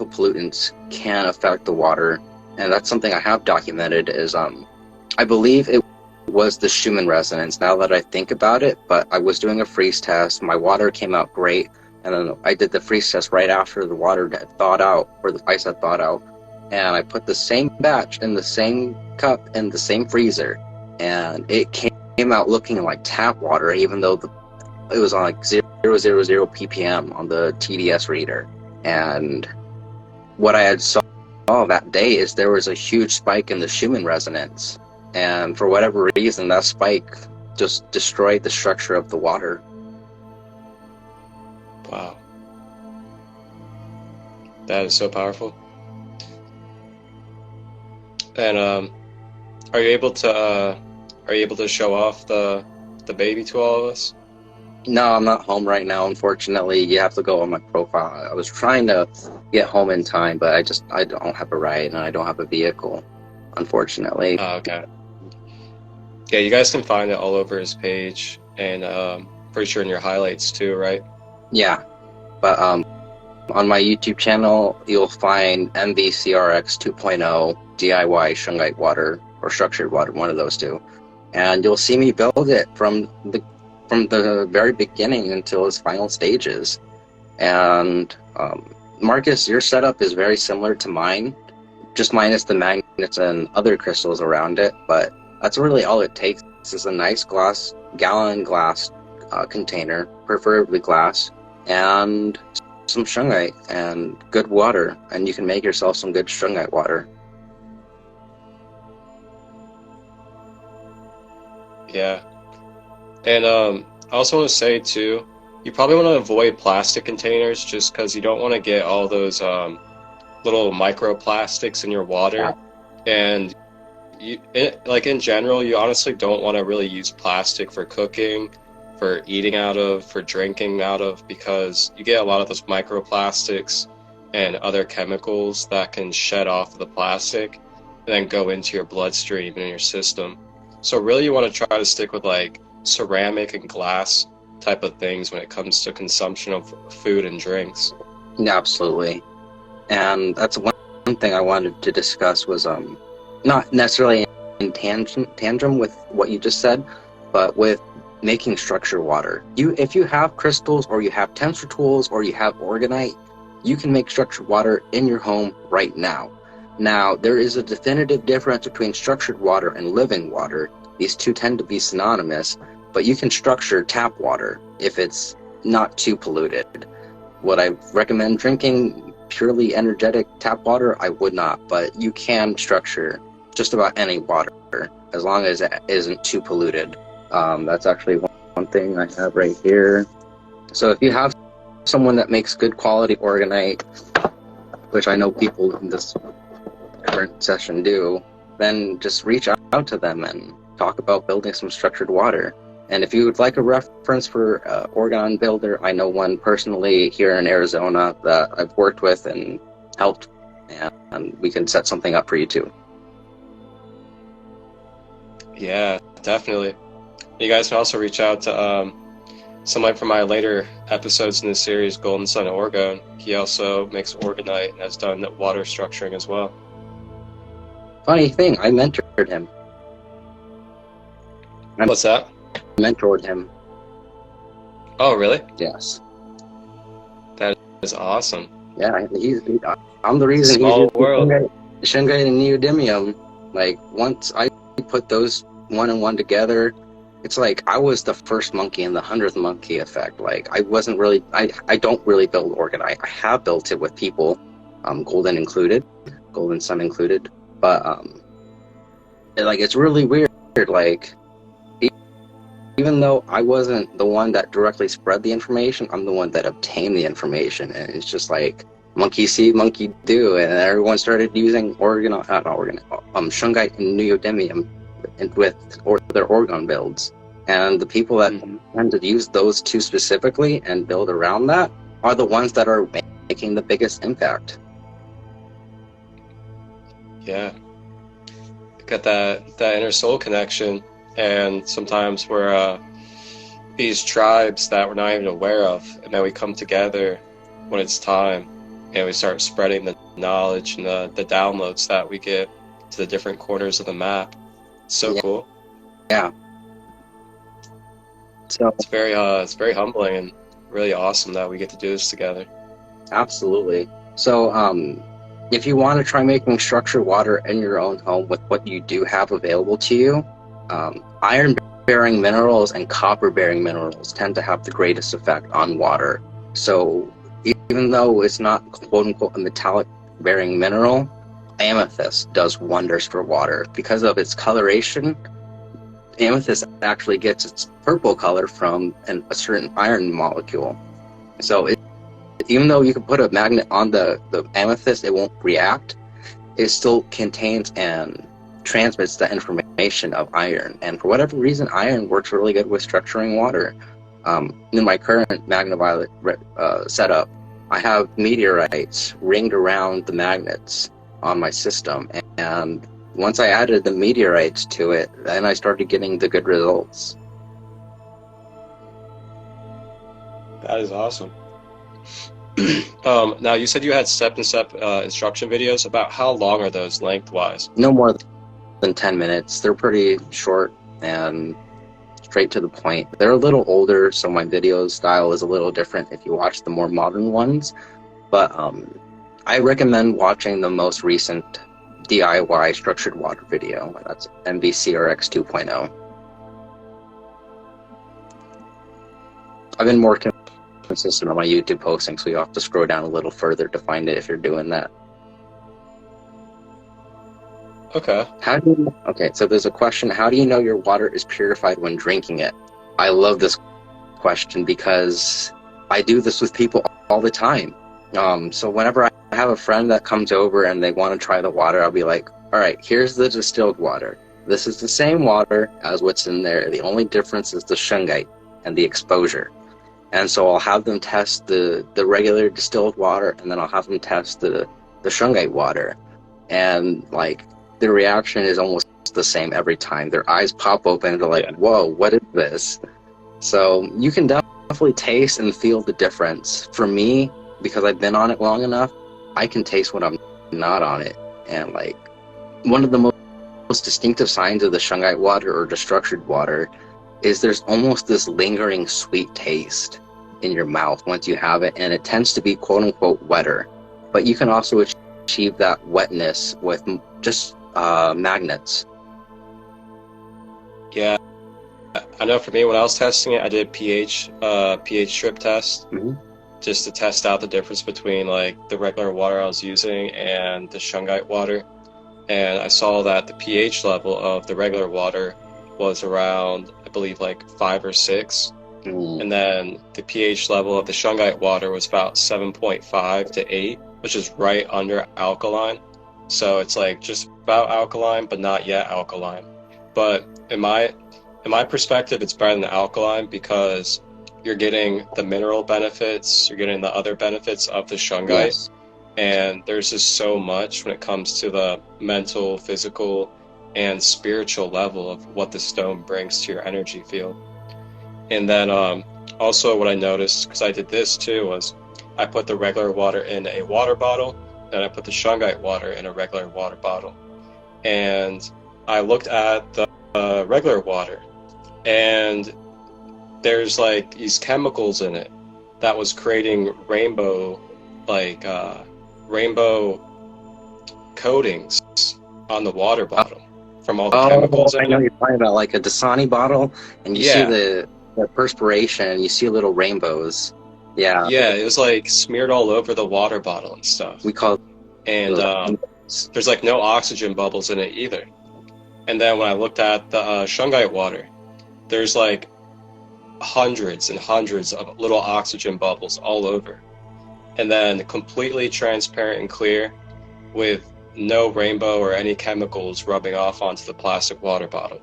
pollutants can affect the water, and that's something I have documented. Is I believe it was the Schumann resonance, now that I think about it, but I was doing a freeze test, my water came out great, and then I did the freeze test right after the water had thawed out, or the ice had thawed out, and I put the same batch in the same cup in the same freezer, and it came out looking like tap water, even though it was on like 000 ppm on the TDS reader. And what I had saw that day is there was a huge spike in the Schumann resonance, and for whatever reason that spike just destroyed the structure of the water. Wow, that is so powerful. And are you able to show off the baby to all of us? No, I'm not home right now, unfortunately. You have to go on my profile. I was trying to get home in time, but I don't have a ride and I don't have a vehicle, unfortunately. Oh, okay. Yeah, you guys can find it all over his page, and pretty sure in your highlights too, right? Yeah, but on my YouTube channel, you'll find MVCRX 2.0 DIY Shungite water, or structured water, one of those two. And you'll see me build it from the very beginning until its final stages. And Marcus, your setup is very similar to mine, just minus the magnets and other crystals around it, but that's really all it takes. Is a nice gallon glass container, preferably glass, and some shungite and good water, and you can make yourself some good shungite water. Yeah. And I also want to say too, you probably want to avoid plastic containers, just because you don't want to get all those little microplastics in your water. And in general, you honestly don't want to really use plastic for cooking, for eating out of, for drinking out of, because you get a lot of those microplastics and other chemicals that can shed off the plastic and then go into your bloodstream and in your system. So really you want to try to stick with like ceramic and glass type of things when it comes to consumption of food and drinks. Yeah, absolutely. And that's one thing I wanted to discuss was not necessarily in tandem with what you just said, but with making structured water. If you have crystals, or you have tensor tools, or you have orgonite, you can make structured water in your home right now. Now, there is a definitive difference between structured water and living water. These two tend to be synonymous, but you can structure tap water if it's not too polluted. Would I recommend drinking purely energetic tap water? I would not, but you can structure just about any water as long as it isn't too polluted. That's actually one thing I have right here. So if you have someone that makes good quality orgonite, which I know people in this current session do, then just reach out to them and talk about building some structured water. And if you would like a reference for Orgon builder, I know one personally here in Arizona that I've worked with and helped, and we can set something up for you too. Yeah, definitely. You guys can also reach out to someone from my later episodes in this series, Golden Sun Orgone. He also makes orgonite and has done water structuring as well. Funny thing, I mentored him. What's that? Mentored him. Oh, really? Yes. That is awesome. Yeah, I'm the reason Small he's world. Shungite and neodymium. Like, once I put those one and one together, it's like I was the first monkey in the 100th monkey effect. Like, I wasn't really, I don't really build orgonite. I have built it with people, Golden Sun included, but it's really weird. Like, even though I wasn't the one that directly spread the information, I'm the one that obtained the information, and it's just like monkey see, monkey do, and everyone started using Shungite and neodymium with their orgone builds. And the people that tend to use those two specifically and build around that are the ones that are making the biggest impact. Yeah. Got that inner soul connection, and sometimes we're these tribes that we're not even aware of, and then we come together when it's time, and we start spreading the knowledge and the downloads that we get to the different corners of the map. It's so cool. Yeah. So it's very humbling and really awesome that we get to do this together. Absolutely. So if you want to try making structured water in your own home with what you do have available to you, iron-bearing minerals and copper-bearing minerals tend to have the greatest effect on water. So even though it's not quote-unquote a metallic-bearing mineral, amethyst does wonders for water. Because of its coloration, amethyst actually gets its purple color from a certain iron molecule. So even though you can put a magnet on the amethyst, it won't react. It still contains and transmits the information of iron. And for whatever reason, iron works really good with structuring water. In my current MagnaViolet setup, I have meteorites ringed around the magnets on my system. And once I added the meteorites to it, then I started getting the good results. That is awesome. Now, you said you had step-to-step instruction videos. About how long are those lengthwise? No more than 10 minutes. They're pretty short and straight to the point. They're a little older, so my video style is a little different if you watch the more modern ones. But I recommend watching the most recent DIY structured water video. That's MVCRX 2.0. I've been more consistent on my YouTube posting, so you have to scroll down a little further to find it if you're doing that. Okay. Okay, so there's a question: how do you know your water is purified when drinking it? I love this question because I do this with people all the time. So whenever I have a friend that comes over and they want to try the water, I'll be like, all right, here's the distilled water. This is the same water as what's in there. The only difference is the shungite and the exposure. And so I'll have them test the regular distilled water, and then I'll have them test the shungite water. And like, the reaction is almost the same every time. Their eyes pop open and they're like, whoa, what is this? So you can definitely taste and feel the difference. For me, because I've been on it long enough, I can taste when I'm not on it. And like, one of the most distinctive signs of the shungite water or the structured water is there's almost this lingering sweet taste in your mouth once you have it, and it tends to be quote unquote wetter. But you can also achieve that wetness with just magnets. Yeah, I know for me, when I was testing it, I did pH strip test, just to test out the difference between like the regular water I was using and the shungite water. And I saw that the pH level of the regular water was around, I believe, like 5 or 6. And then the pH level of the shungite water was about 7.5 to 8, which is right under alkaline. So it's like just about alkaline, but not yet alkaline. But in my perspective, it's better than alkaline because you're getting the mineral benefits, you're getting the other benefits of the shungite. Yes. And there's just so much when it comes to the mental, physical, and spiritual level of what the stone brings to your energy field. And then also what I noticed, because I did this too, was I put the regular water in a water bottle, and I put the Shungite water in a regular water bottle. And I looked at the regular water, and there's like these chemicals in it that was creating rainbow coatings on the water bottle from all the chemicals in I know it. you're talking about like a Dasani bottle, and you see Yeah. the perspiration, and you see little rainbows. Yeah, Yeah, it was like smeared all over the water bottle and stuff. we call And there's like no oxygen bubbles in it either. And then when I looked at the Shungite water, there's like hundreds and hundreds of little oxygen bubbles all over. And then completely transparent and clear with no rainbow or any chemicals rubbing off onto the plastic water bottle.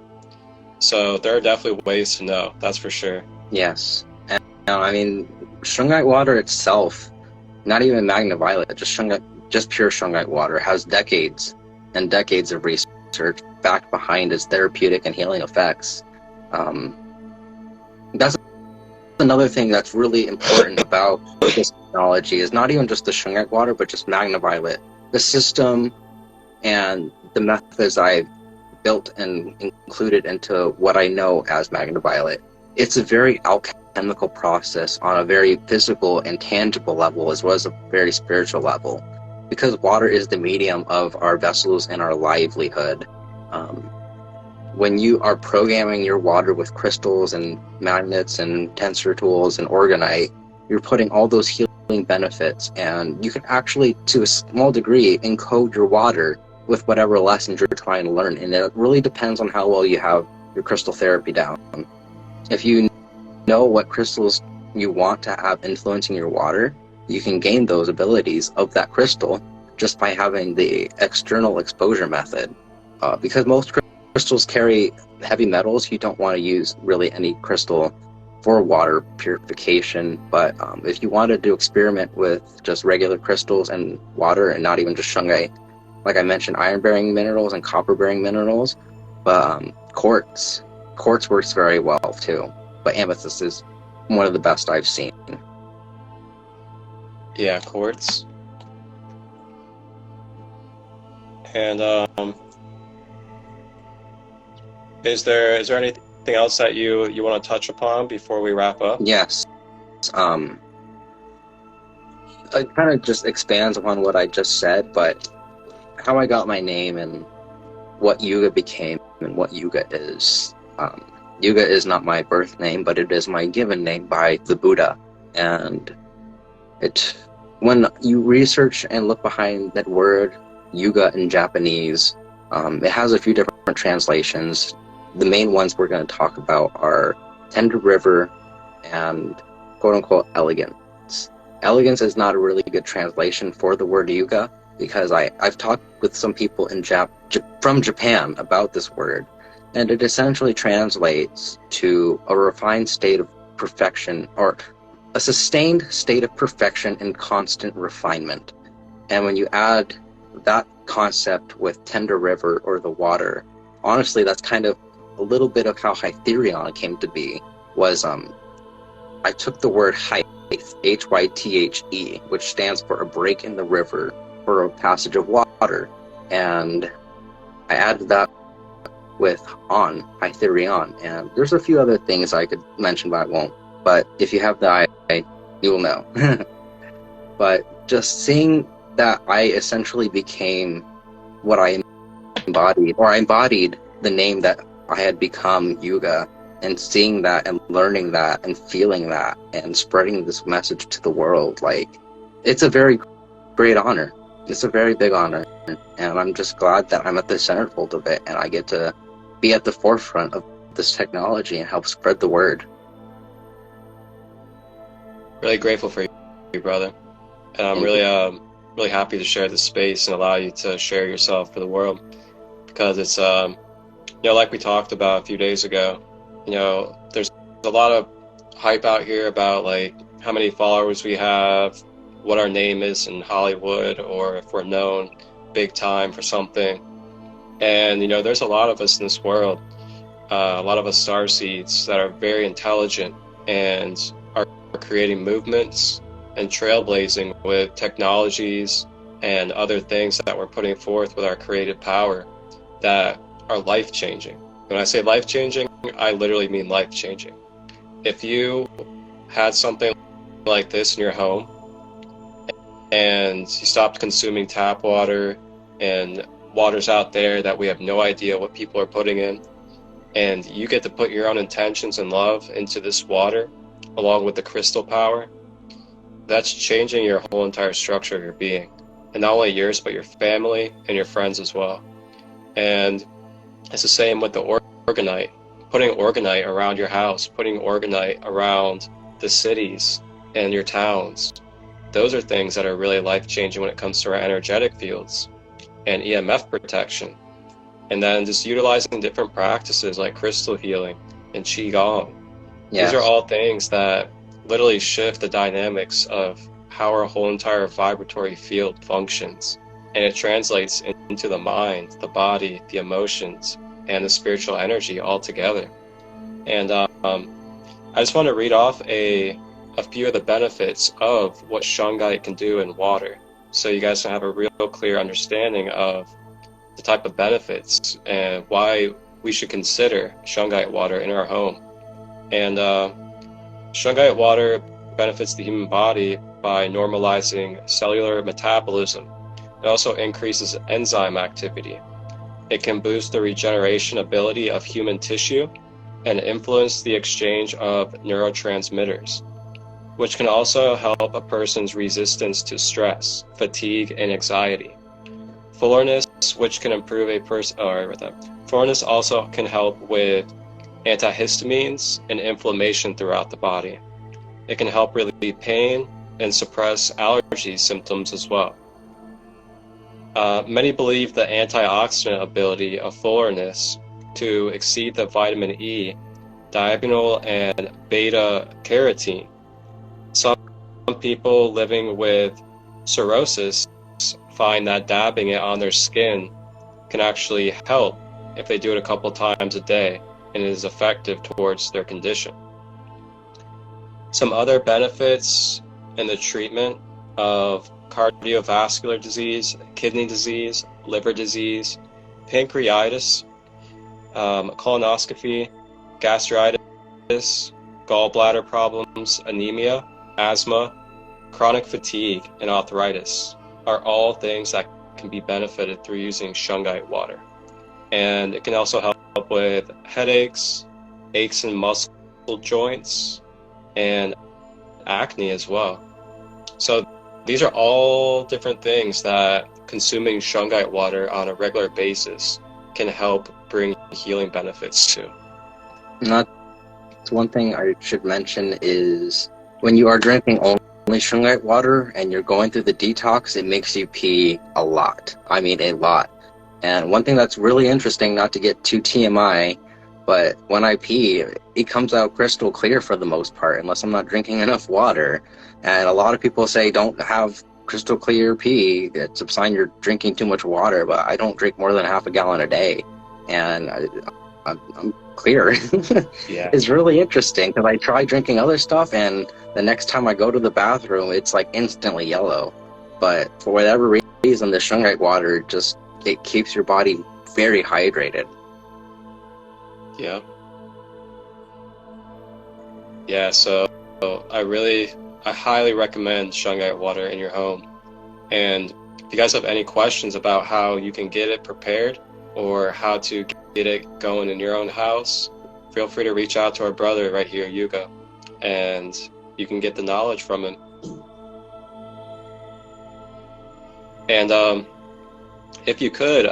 So there are definitely ways to know, that's for sure. Yes. And I mean, Shungite water itself, not even MagnaViolet, just pure Shungite water, has decades and decades of research back behind its therapeutic and healing effects. That's another thing that's really important about this technology, is not even just the Shungite water, but just MagnaViolet. The system and the methods I've built and included into what I know as MagnaViolet. It's a very alchemical process on a very physical and tangible level, as well as a very spiritual level, because water is the medium of our vessels and our livelihood. When you are programming your water with crystals and magnets and tensor tools and orgonite, you're putting all those healing benefits, and you can actually, to a small degree, encode your water with whatever lessons you're trying to learn. And it really depends on how well you have your crystal therapy down. If you know what crystals you want to have influencing your water, you can gain those abilities of that crystal just by having the external exposure method. Because most crystals carry heavy metals, you don't want to use really any crystal for water purification. But if you wanted to experiment with just regular crystals and water, and not even just Shungite, like I mentioned, iron-bearing minerals and copper-bearing minerals, but quartz works very well too. But amethyst is one of the best I've seen. Yeah, quartz. And is there anything else that you want to touch upon before we wrap up? Yes. It kind of just expands upon what I just said, but how I got my name and what Yuuga became and what Yuuga is. Yuuga is not my birth name, but it is my given name by the Buddha. And when you research and look behind that word Yuuga in Japanese, it has a few different translations. The main ones we're going to talk about are tender river and quote-unquote elegance. Elegance is not a really good translation for the word Yuuga, because I've talked with some people from Japan about this word, and it essentially translates to a refined state of perfection, or a sustained state of perfection and constant refinement. And when you add that concept with tender river or the water, honestly, that's kind of a little bit of how Hytherion came to be. Was I took the word Hythe, Hythe, which stands for a break in the river or a passage of water, and I added that with Hytherion. And there's a few other things I could mention, but I won't. But if you have the eye, you will know. But just seeing that I essentially became what I embodied, or I embodied the name that I had become, Yuuga, and seeing that and learning that and feeling that and spreading this message to the world, like, it's a very great honor. It's a very big honor, and I'm just glad that I'm at the centerfold of it, and I get to be at the forefront of this technology and help spread the word. Really grateful for you, brother. And I'm really happy to share this space and allow you to share yourself for the world, because it's like we talked about a few days ago, there's a lot of hype out here about like how many followers we have, what our name is in Hollywood, or if we're known big time for something. And, you know, there's a lot of us in this world, a lot of us star seeds that are very intelligent and are creating movements and trailblazing with technologies and other things that we're putting forth with our creative power that are life-changing. When I say life-changing, I literally mean life-changing. If you had something like this in your home and you stopped consuming tap water and waters out there that we have no idea what people are putting in, and you get to put your own intentions and love into this water along with the crystal power, that's changing your whole entire structure of your being. And not only yours, but your family and your friends as well. And it's the same with the orgonite. Putting orgonite around your house, putting orgonite around the cities and your towns. Those are things that are really life-changing when it comes to our energetic fields and EMF protection. And then just utilizing different practices like crystal healing and Qigong. Yes. These are all things that literally shift the dynamics of how our whole entire vibratory field functions. And it translates into the mind, the body, the emotions, and the spiritual energy all together. And I just want to read off a few of the benefits of what Shungite can do in water, so you guys can have a real clear understanding of the type of benefits and why we should consider Shungite water in our home. And Shungite water benefits the human body by normalizing cellular metabolism. It also increases enzyme activity. It can boost the regeneration ability of human tissue and influence the exchange of neurotransmitters, which can also help a person's resistance to stress, fatigue, and anxiety. Fullness, which can improve a person, fullness also can help with antihistamines and inflammation throughout the body. It can help relieve pain and suppress allergy symptoms as well. Many believe the antioxidant ability of fullness to exceed the vitamin E, diagonal, and beta carotene. Some people living with cirrhosis find that dabbing it on their skin can actually help if they do it a couple times a day, and it is effective towards their condition. Some other benefits in the treatment of cardiovascular disease, kidney disease, liver disease, pancreatitis, colonoscopy, gastritis, gallbladder problems, anemia, asthma, chronic fatigue, and arthritis are all things that can be benefited through using Shungite water. And it can also help with headaches, aches and muscle joints, and acne as well. So these are all different things that consuming Shungite water on a regular basis can help bring healing benefits to. One thing I should mention is when you are drinking only Shungite water and you're going through the detox, it makes you pee a lot. I mean, a lot. And one thing that's really interesting, not to get too TMI, but when I pee, it comes out crystal clear for the most part, unless I'm not drinking enough water. And a lot of people say don't have crystal clear pee. It's a sign you're drinking too much water, but I don't drink more than half a gallon a day. And I'm clear. Yeah. It's really interesting because I try drinking other stuff, and the next time I go to the bathroom, it's like instantly yellow. But for whatever reason, the Shungite water it keeps your body very hydrated. Yeah. Yeah, so I highly recommend Shungite water in your home. And if you guys have any questions about how you can get it prepared or how to get it going in your own house, feel free to reach out to our brother right here, Yuuga, and you can get the knowledge from him. And if you could,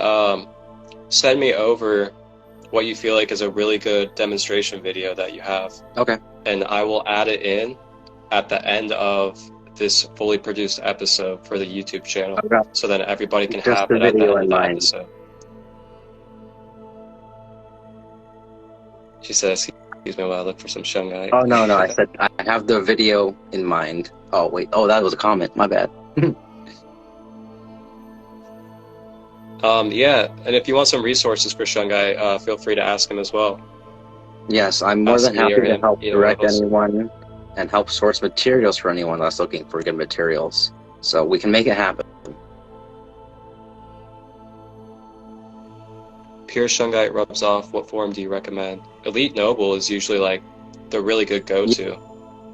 send me over what you feel like is a really good demonstration video that you have. Okay. And I will add it in at the end of this fully produced episode for the YouTube channel, Okay. so that everybody can Just have the it at the video end in of the mind. episode. She says, excuse me while I look for some Shungite. Oh, no, I said I have the video in mind. Oh, wait. Oh, that was a comment. My bad. Yeah, and if you want some resources for Shungite, feel free to ask him as well. Yes, I'm more Ask than me or happy to him, help either one of direct us. anyone and help source materials for anyone that's looking for good materials. So we can make it happen. Pure Shungite rubs off. What form do you recommend? Elite Noble is usually like the really good go-to.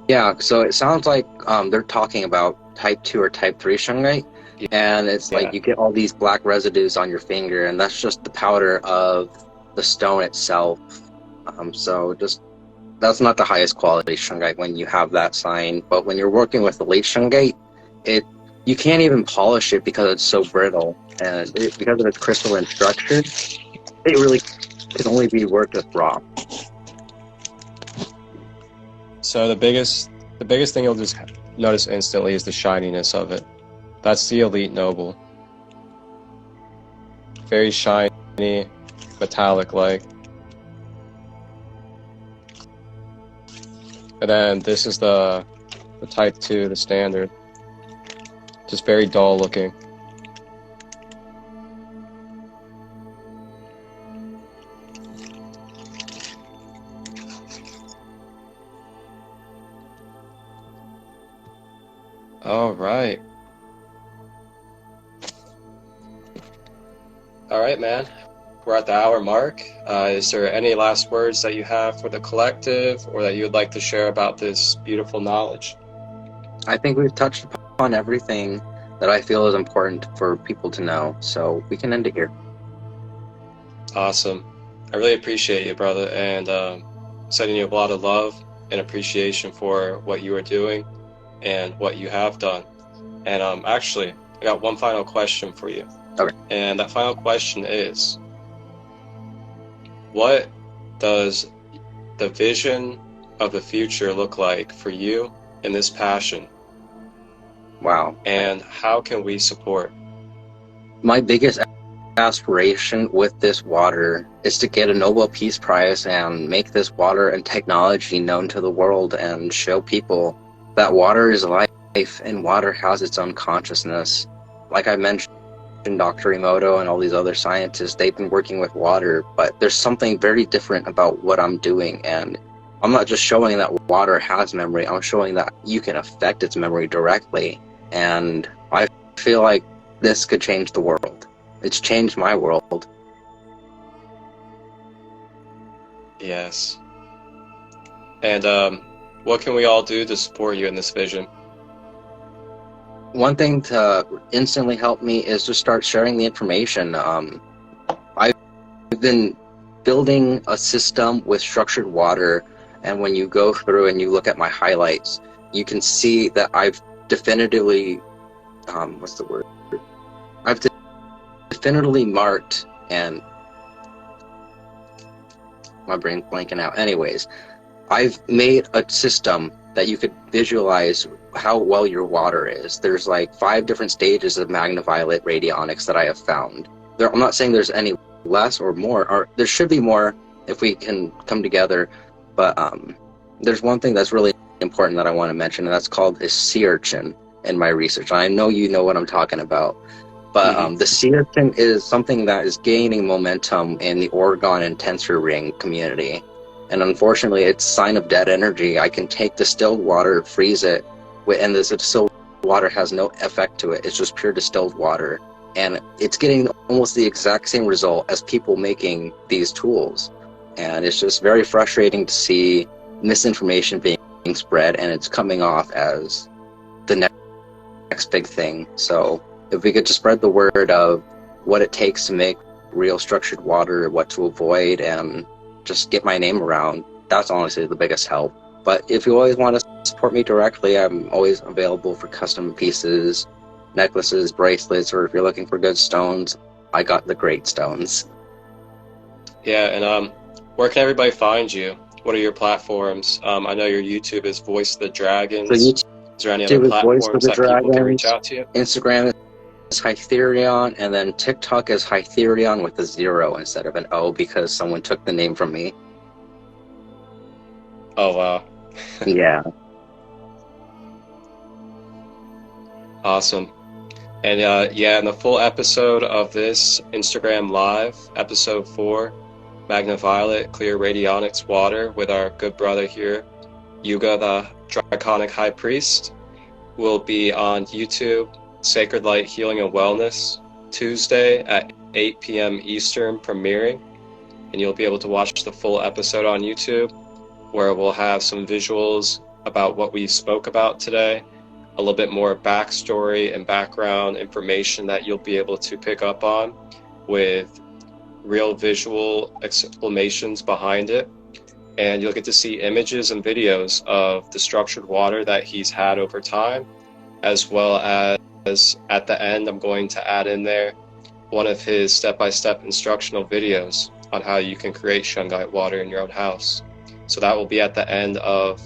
Yeah, so it sounds like they're talking about type 2 or type 3 Shungite. And it's like you get all these black residues on your finger, and that's just the powder of the stone itself. So just that's not the highest quality Shungite when you have that sign. But when you're working with the late Shungite, you can't even polish it because it's so brittle, and because of its crystalline structure, it really can only be worked with raw. So the biggest thing you'll just notice instantly is the shininess of it. That's the Elite Noble. Very shiny, metallic-like. And then this is the Type 2, the standard. Just very dull looking. All right. All right, man. We're at the hour mark. Is there any last words that you have for the collective or that you would like to share about this beautiful knowledge? I think we've touched upon everything that I feel is important for people to know, so we can end it here. Awesome. I really appreciate you, brother, and sending you a lot of love and appreciation for what you are doing and what you have done. And actually, I got one final question for you. Okay. And that final question is, what does the vision of the future look like for you in this passion? Wow. And how can we support? My biggest aspiration with this water is to get a Nobel Peace Prize and make this water and technology known to the world and show people that water is life and water has its own consciousness. Like I mentioned, Dr. Emoto and all these other scientists, they've been working with water, but there's something very different about what I'm doing, and I'm not just showing that water has memory, I'm showing that you can affect its memory directly, and I feel like this could change the world. It's changed my world. Yes. And what can we all do to support you in this vision? One thing to instantly help me is to start sharing the information. I've been building a system with structured water, and when you go through and you look at my highlights, you can see that I've definitively, I've definitively marked, and my brain's blanking out. Anyways, I've made a system that you could visualize how well your water is. There's like 5 different stages of MagnaViolet RadioniX that I have found. I'm not saying there's any less or more, or there should be more if we can come together, but there's one thing that's really important that I want to mention, and that's called a sea urchin in my research. I know you know what I'm talking about, but the sea urchin is something that is gaining momentum in the Oregon and tensor ring community. And unfortunately, it's a sign of dead energy. I can take distilled water, freeze it, and this distilled water has no effect to it. It's just pure distilled water. And it's getting almost the exact same result as people making these tools. And it's just very frustrating to see misinformation being spread, and it's coming off as the next big thing. So if we could just spread the word of what it takes to make real structured water, what to avoid, and just get my name around, that's honestly the biggest help. But if you always want to support me directly, I'm always available for custom pieces, necklaces, bracelets, or if you're looking for good stones, I got the great stones. Yeah, and where can everybody find you? What are your platforms? I know your YouTube is Voice of the Dragons. So Is there any other platforms that people can reach out to you? Instagram is Hytherion, and then TikTok is Hytherion with a 0 instead of an O because someone took the name from me. Oh, wow. Yeah. Awesome. And yeah, in the full episode of this Instagram Live, episode 4, MagnaViolet Clear RadioniX Water with our good brother here, Yuuga the Draconic High Priest, will be on YouTube, Sacred Light Healing and Wellness, Tuesday at 8 p.m. Eastern premiering. And you'll be able to watch the full episode on YouTube, where we'll have some visuals about what we spoke about today, a little bit more backstory and background information that you'll be able to pick up on with real visual explanations behind it. And you'll get to see images and videos of the structured water that he's had over time, as well as at the end, I'm going to add in there one of his step-by-step instructional videos on how you can create Shungite water in your own house. So that will be at the end of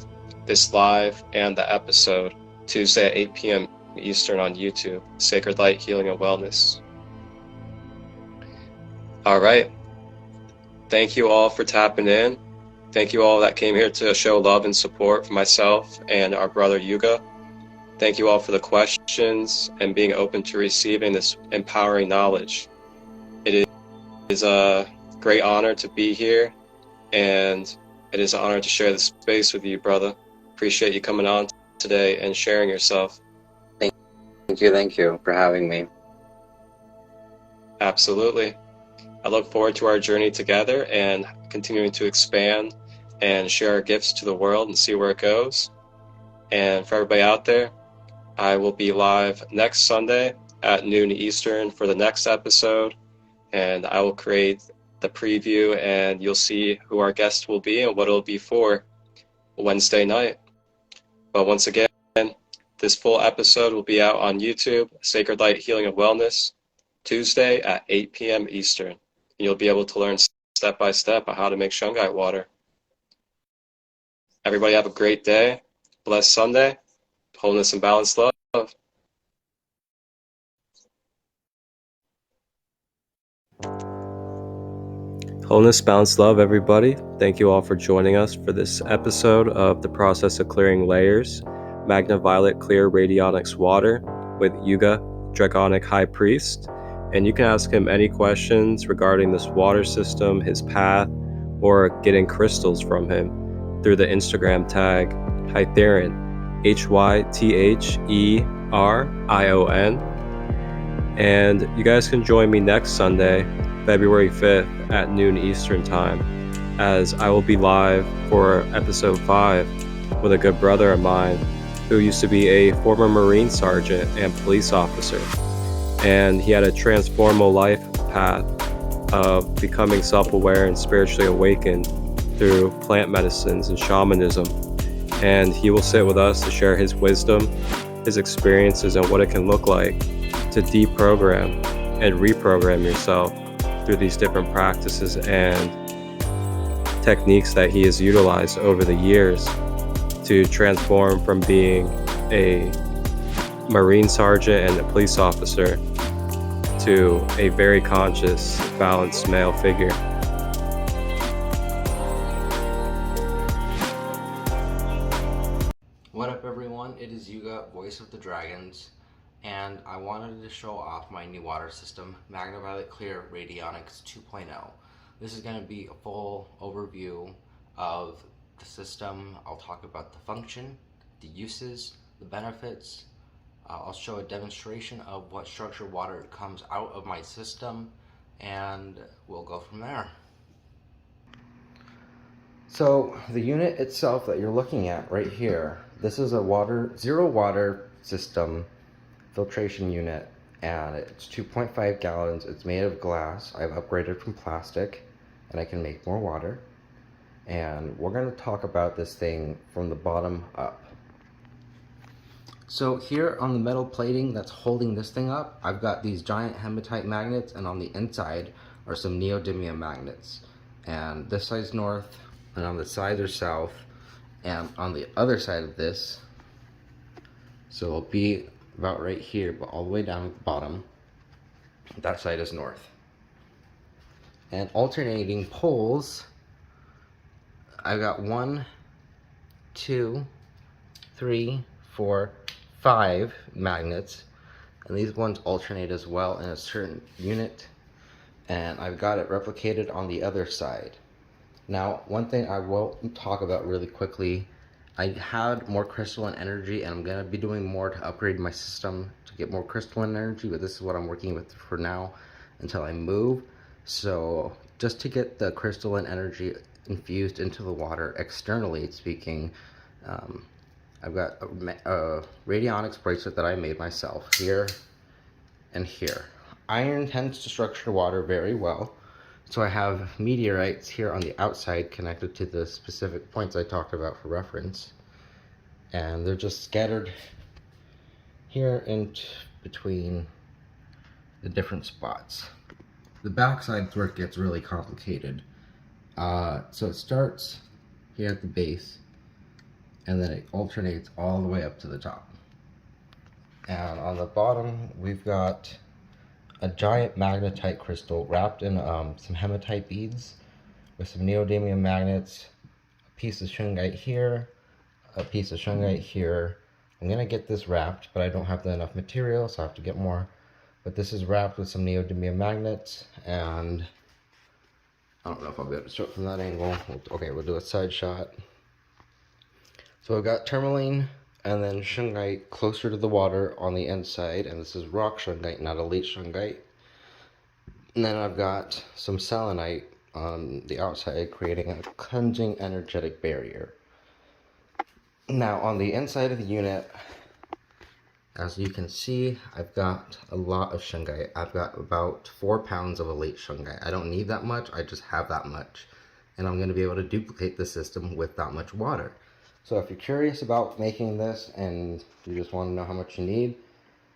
this live and the episode, Tuesday at 8 p.m. Eastern on YouTube, Sacred Light Healing and Wellness. All right. Thank you all for tapping in. Thank you all that came here to show love and support for myself and our brother Yuuga. Thank you all for the questions and being open to receiving this empowering knowledge. It is a great honor to be here, and it is an honor to share the space with you, brother. Appreciate you coming on today and sharing yourself. Thank you for having me. Absolutely. I look forward to our journey together and continuing to expand and share our gifts to the world and see where it goes. And for everybody out there, I will be live next Sunday at noon Eastern for the next episode, and I will create the preview, and you'll see who our guest will be and what it'll be for Wednesday night. But once again, this full episode will be out on YouTube, Sacred Light Healing and Wellness, Tuesday at 8 p.m. Eastern. You'll be able to learn step by step on how to make Shungite water. Everybody have a great day. Blessed Sunday. Wholeness and balanced love. Wholeness, balanced love, everybody. Thank you all for joining us for this episode of The Process of Clearing Layers, MagnaViolet Clear RadioniX Water with Yuuga Draconic High Priest. And you can ask him any questions regarding this water system, his path, or getting crystals from him through the Instagram tag Hytherion, HYTHERION. And you guys can join me next Sunday, February 5th at noon Eastern Time, as I will be live for episode 5 with a good brother of mine who used to be a former Marine sergeant and police officer. And he had a transformational life path of becoming self-aware and spiritually awakened through plant medicines and shamanism. And he will sit with us to share his wisdom, his experiences, and what it can look like to deprogram and reprogram yourself through these different practices and techniques that he has utilized over the years to transform from being a Marine sergeant and a police officer to a very conscious, balanced male figure. What up, everyone? It is Yuuga, voice of the dragons, and I wanted to show off my new water system, MagnaViolet Clear RadioniX 2.0. This is going to be a full overview of the system. I'll talk about the function, the uses, the benefits. I'll show a demonstration of what structured water comes out of my system, and we'll go from there. So the unit itself that you're looking at right here, this is a zero water system filtration unit, and it's 2.5 gallons. It's made of glass. I've upgraded from plastic, and I can make more water. And we're going to talk about this thing from the bottom up. So here on the metal plating that's holding this thing up, I've got these giant hematite magnets, and on the inside are some neodymium magnets. And this side's north, and on the sides are south, and on the other side of this, so it'll be about right here, but all the way down at the bottom, that side is north. And alternating poles, I've got 1, 2, 3, 4, 5 magnets and these ones alternate as well in a certain unit, and I've got it replicated on the other side. Now, one thing I will talk about really quickly, I had more crystalline energy, and I'm going to be doing more to upgrade my system to get more crystalline energy, but this is what I'm working with for now until I move. So just to get the crystalline energy infused into the water, externally speaking, I've got a RadioniX bracelet that I made myself here and here. Iron tends to structure water very well, so I have meteorites here on the outside connected to the specific points I talked about for reference, and they're just scattered here in between the different spots. The backside where it gets really complicated. So it starts here at the base, and then it alternates all the way up to the top. And on the bottom, we've got a giant magnetite crystal wrapped in some hematite beads with some neodymium magnets, a piece of shungite here, a piece of shungite here. I'm gonna get this wrapped, but I don't have enough material, so I have to get more. But this is wrapped with some neodymium magnets, and I don't know if I'll be able to show it from that angle. Okay, we'll do a side shot. So I've got tourmaline and then shungite closer to the water on the inside, and this is rock shungite, not elite shungite. And then I've got some selenite on the outside, creating a cleansing energetic barrier. Now on the inside of the unit, as you can see, I've got a lot of shungite. I've got about 4 pounds of elite shungite. I don't need that much, I just have that much. And I'm going to be able to duplicate the system with that much water. So if you're curious about making this and you just want to know how much you need,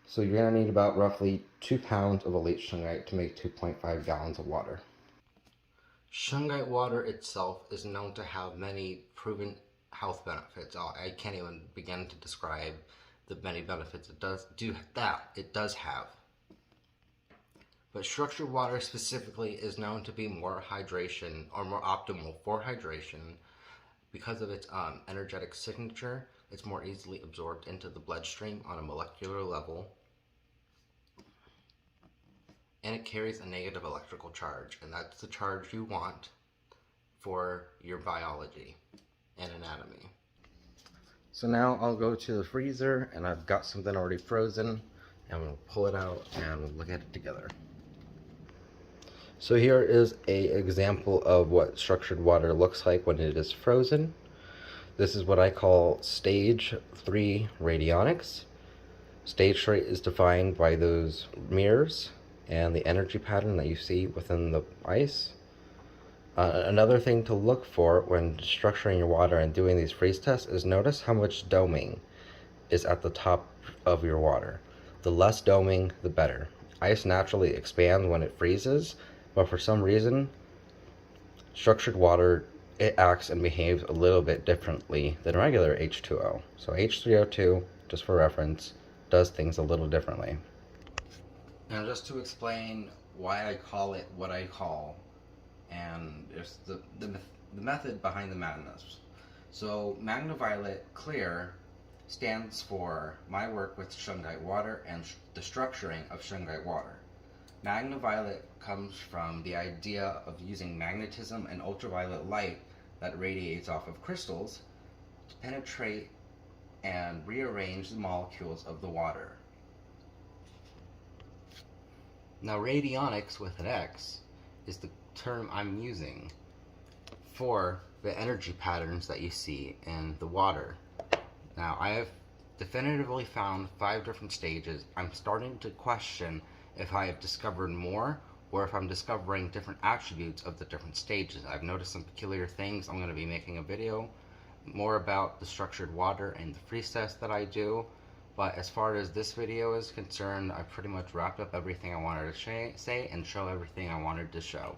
so you're going to need about roughly 2 pounds of elite shungite to make 2.5 gallons of water. Shungite water itself is known to have many proven health benefits. I can't even begin to describe the many benefits it does have. But structured water specifically is known to be more hydration, or more optimal for hydration, because of its energetic signature. It's more easily absorbed into the bloodstream on a molecular level, and it carries a negative electrical charge, and that's the charge you want for your biology and anatomy. So now I'll go to the freezer, and I've got something already frozen, and we'll pull it out and we'll look at it together. So here is an example of what structured water looks like when it is frozen. This is what I call stage 3 radionics. Stage 3 is defined by those mirrors and the energy pattern that you see within the ice. Another thing to look for when structuring your water and doing these freeze tests is notice how much doming is at the top of your water. The less doming, the better. Ice naturally expands when it freezes, but for some reason, structured water, it acts and behaves a little bit differently than regular H2O. So H3O2, just for reference, does things a little differently. Now just to explain why I call it what I call, and there's the method behind the madness. So MagnaViolet Clear stands for my work with Shungite water and the structuring of Shungite water. MagnaViolet comes from the idea of using magnetism and ultraviolet light that radiates off of crystals to penetrate and rearrange the molecules of the water. Now radionics with an X is the term I'm using for the energy patterns that you see in the water. Now I have definitively found 5 different stages. I'm starting to question if I have discovered more or if I'm discovering different attributes of the different stages. I've noticed some peculiar things. I'm going to be making a video more about the structured water and the freeze test that I do. But as far as this video is concerned, I pretty much wrapped up everything I wanted to say and show everything I wanted to show.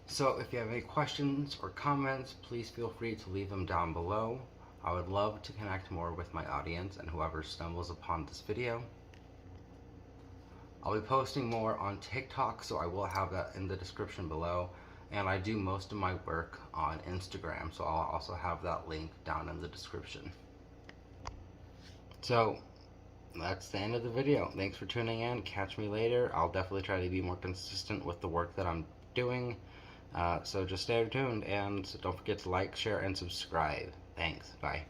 So if you have any questions or comments, please feel free to leave them down below. I would love to connect more with my audience and whoever stumbles upon this video. I'll be posting more on TikTok, so I will have that in the description below. And I do most of my work on Instagram, so I'll also have that link down in the description. So, that's the end of the video. Thanks for tuning in. Catch me later. I'll definitely try to be more consistent with the work that I'm doing. So just stay tuned, and don't forget to like, share, and subscribe. Thanks. Bye.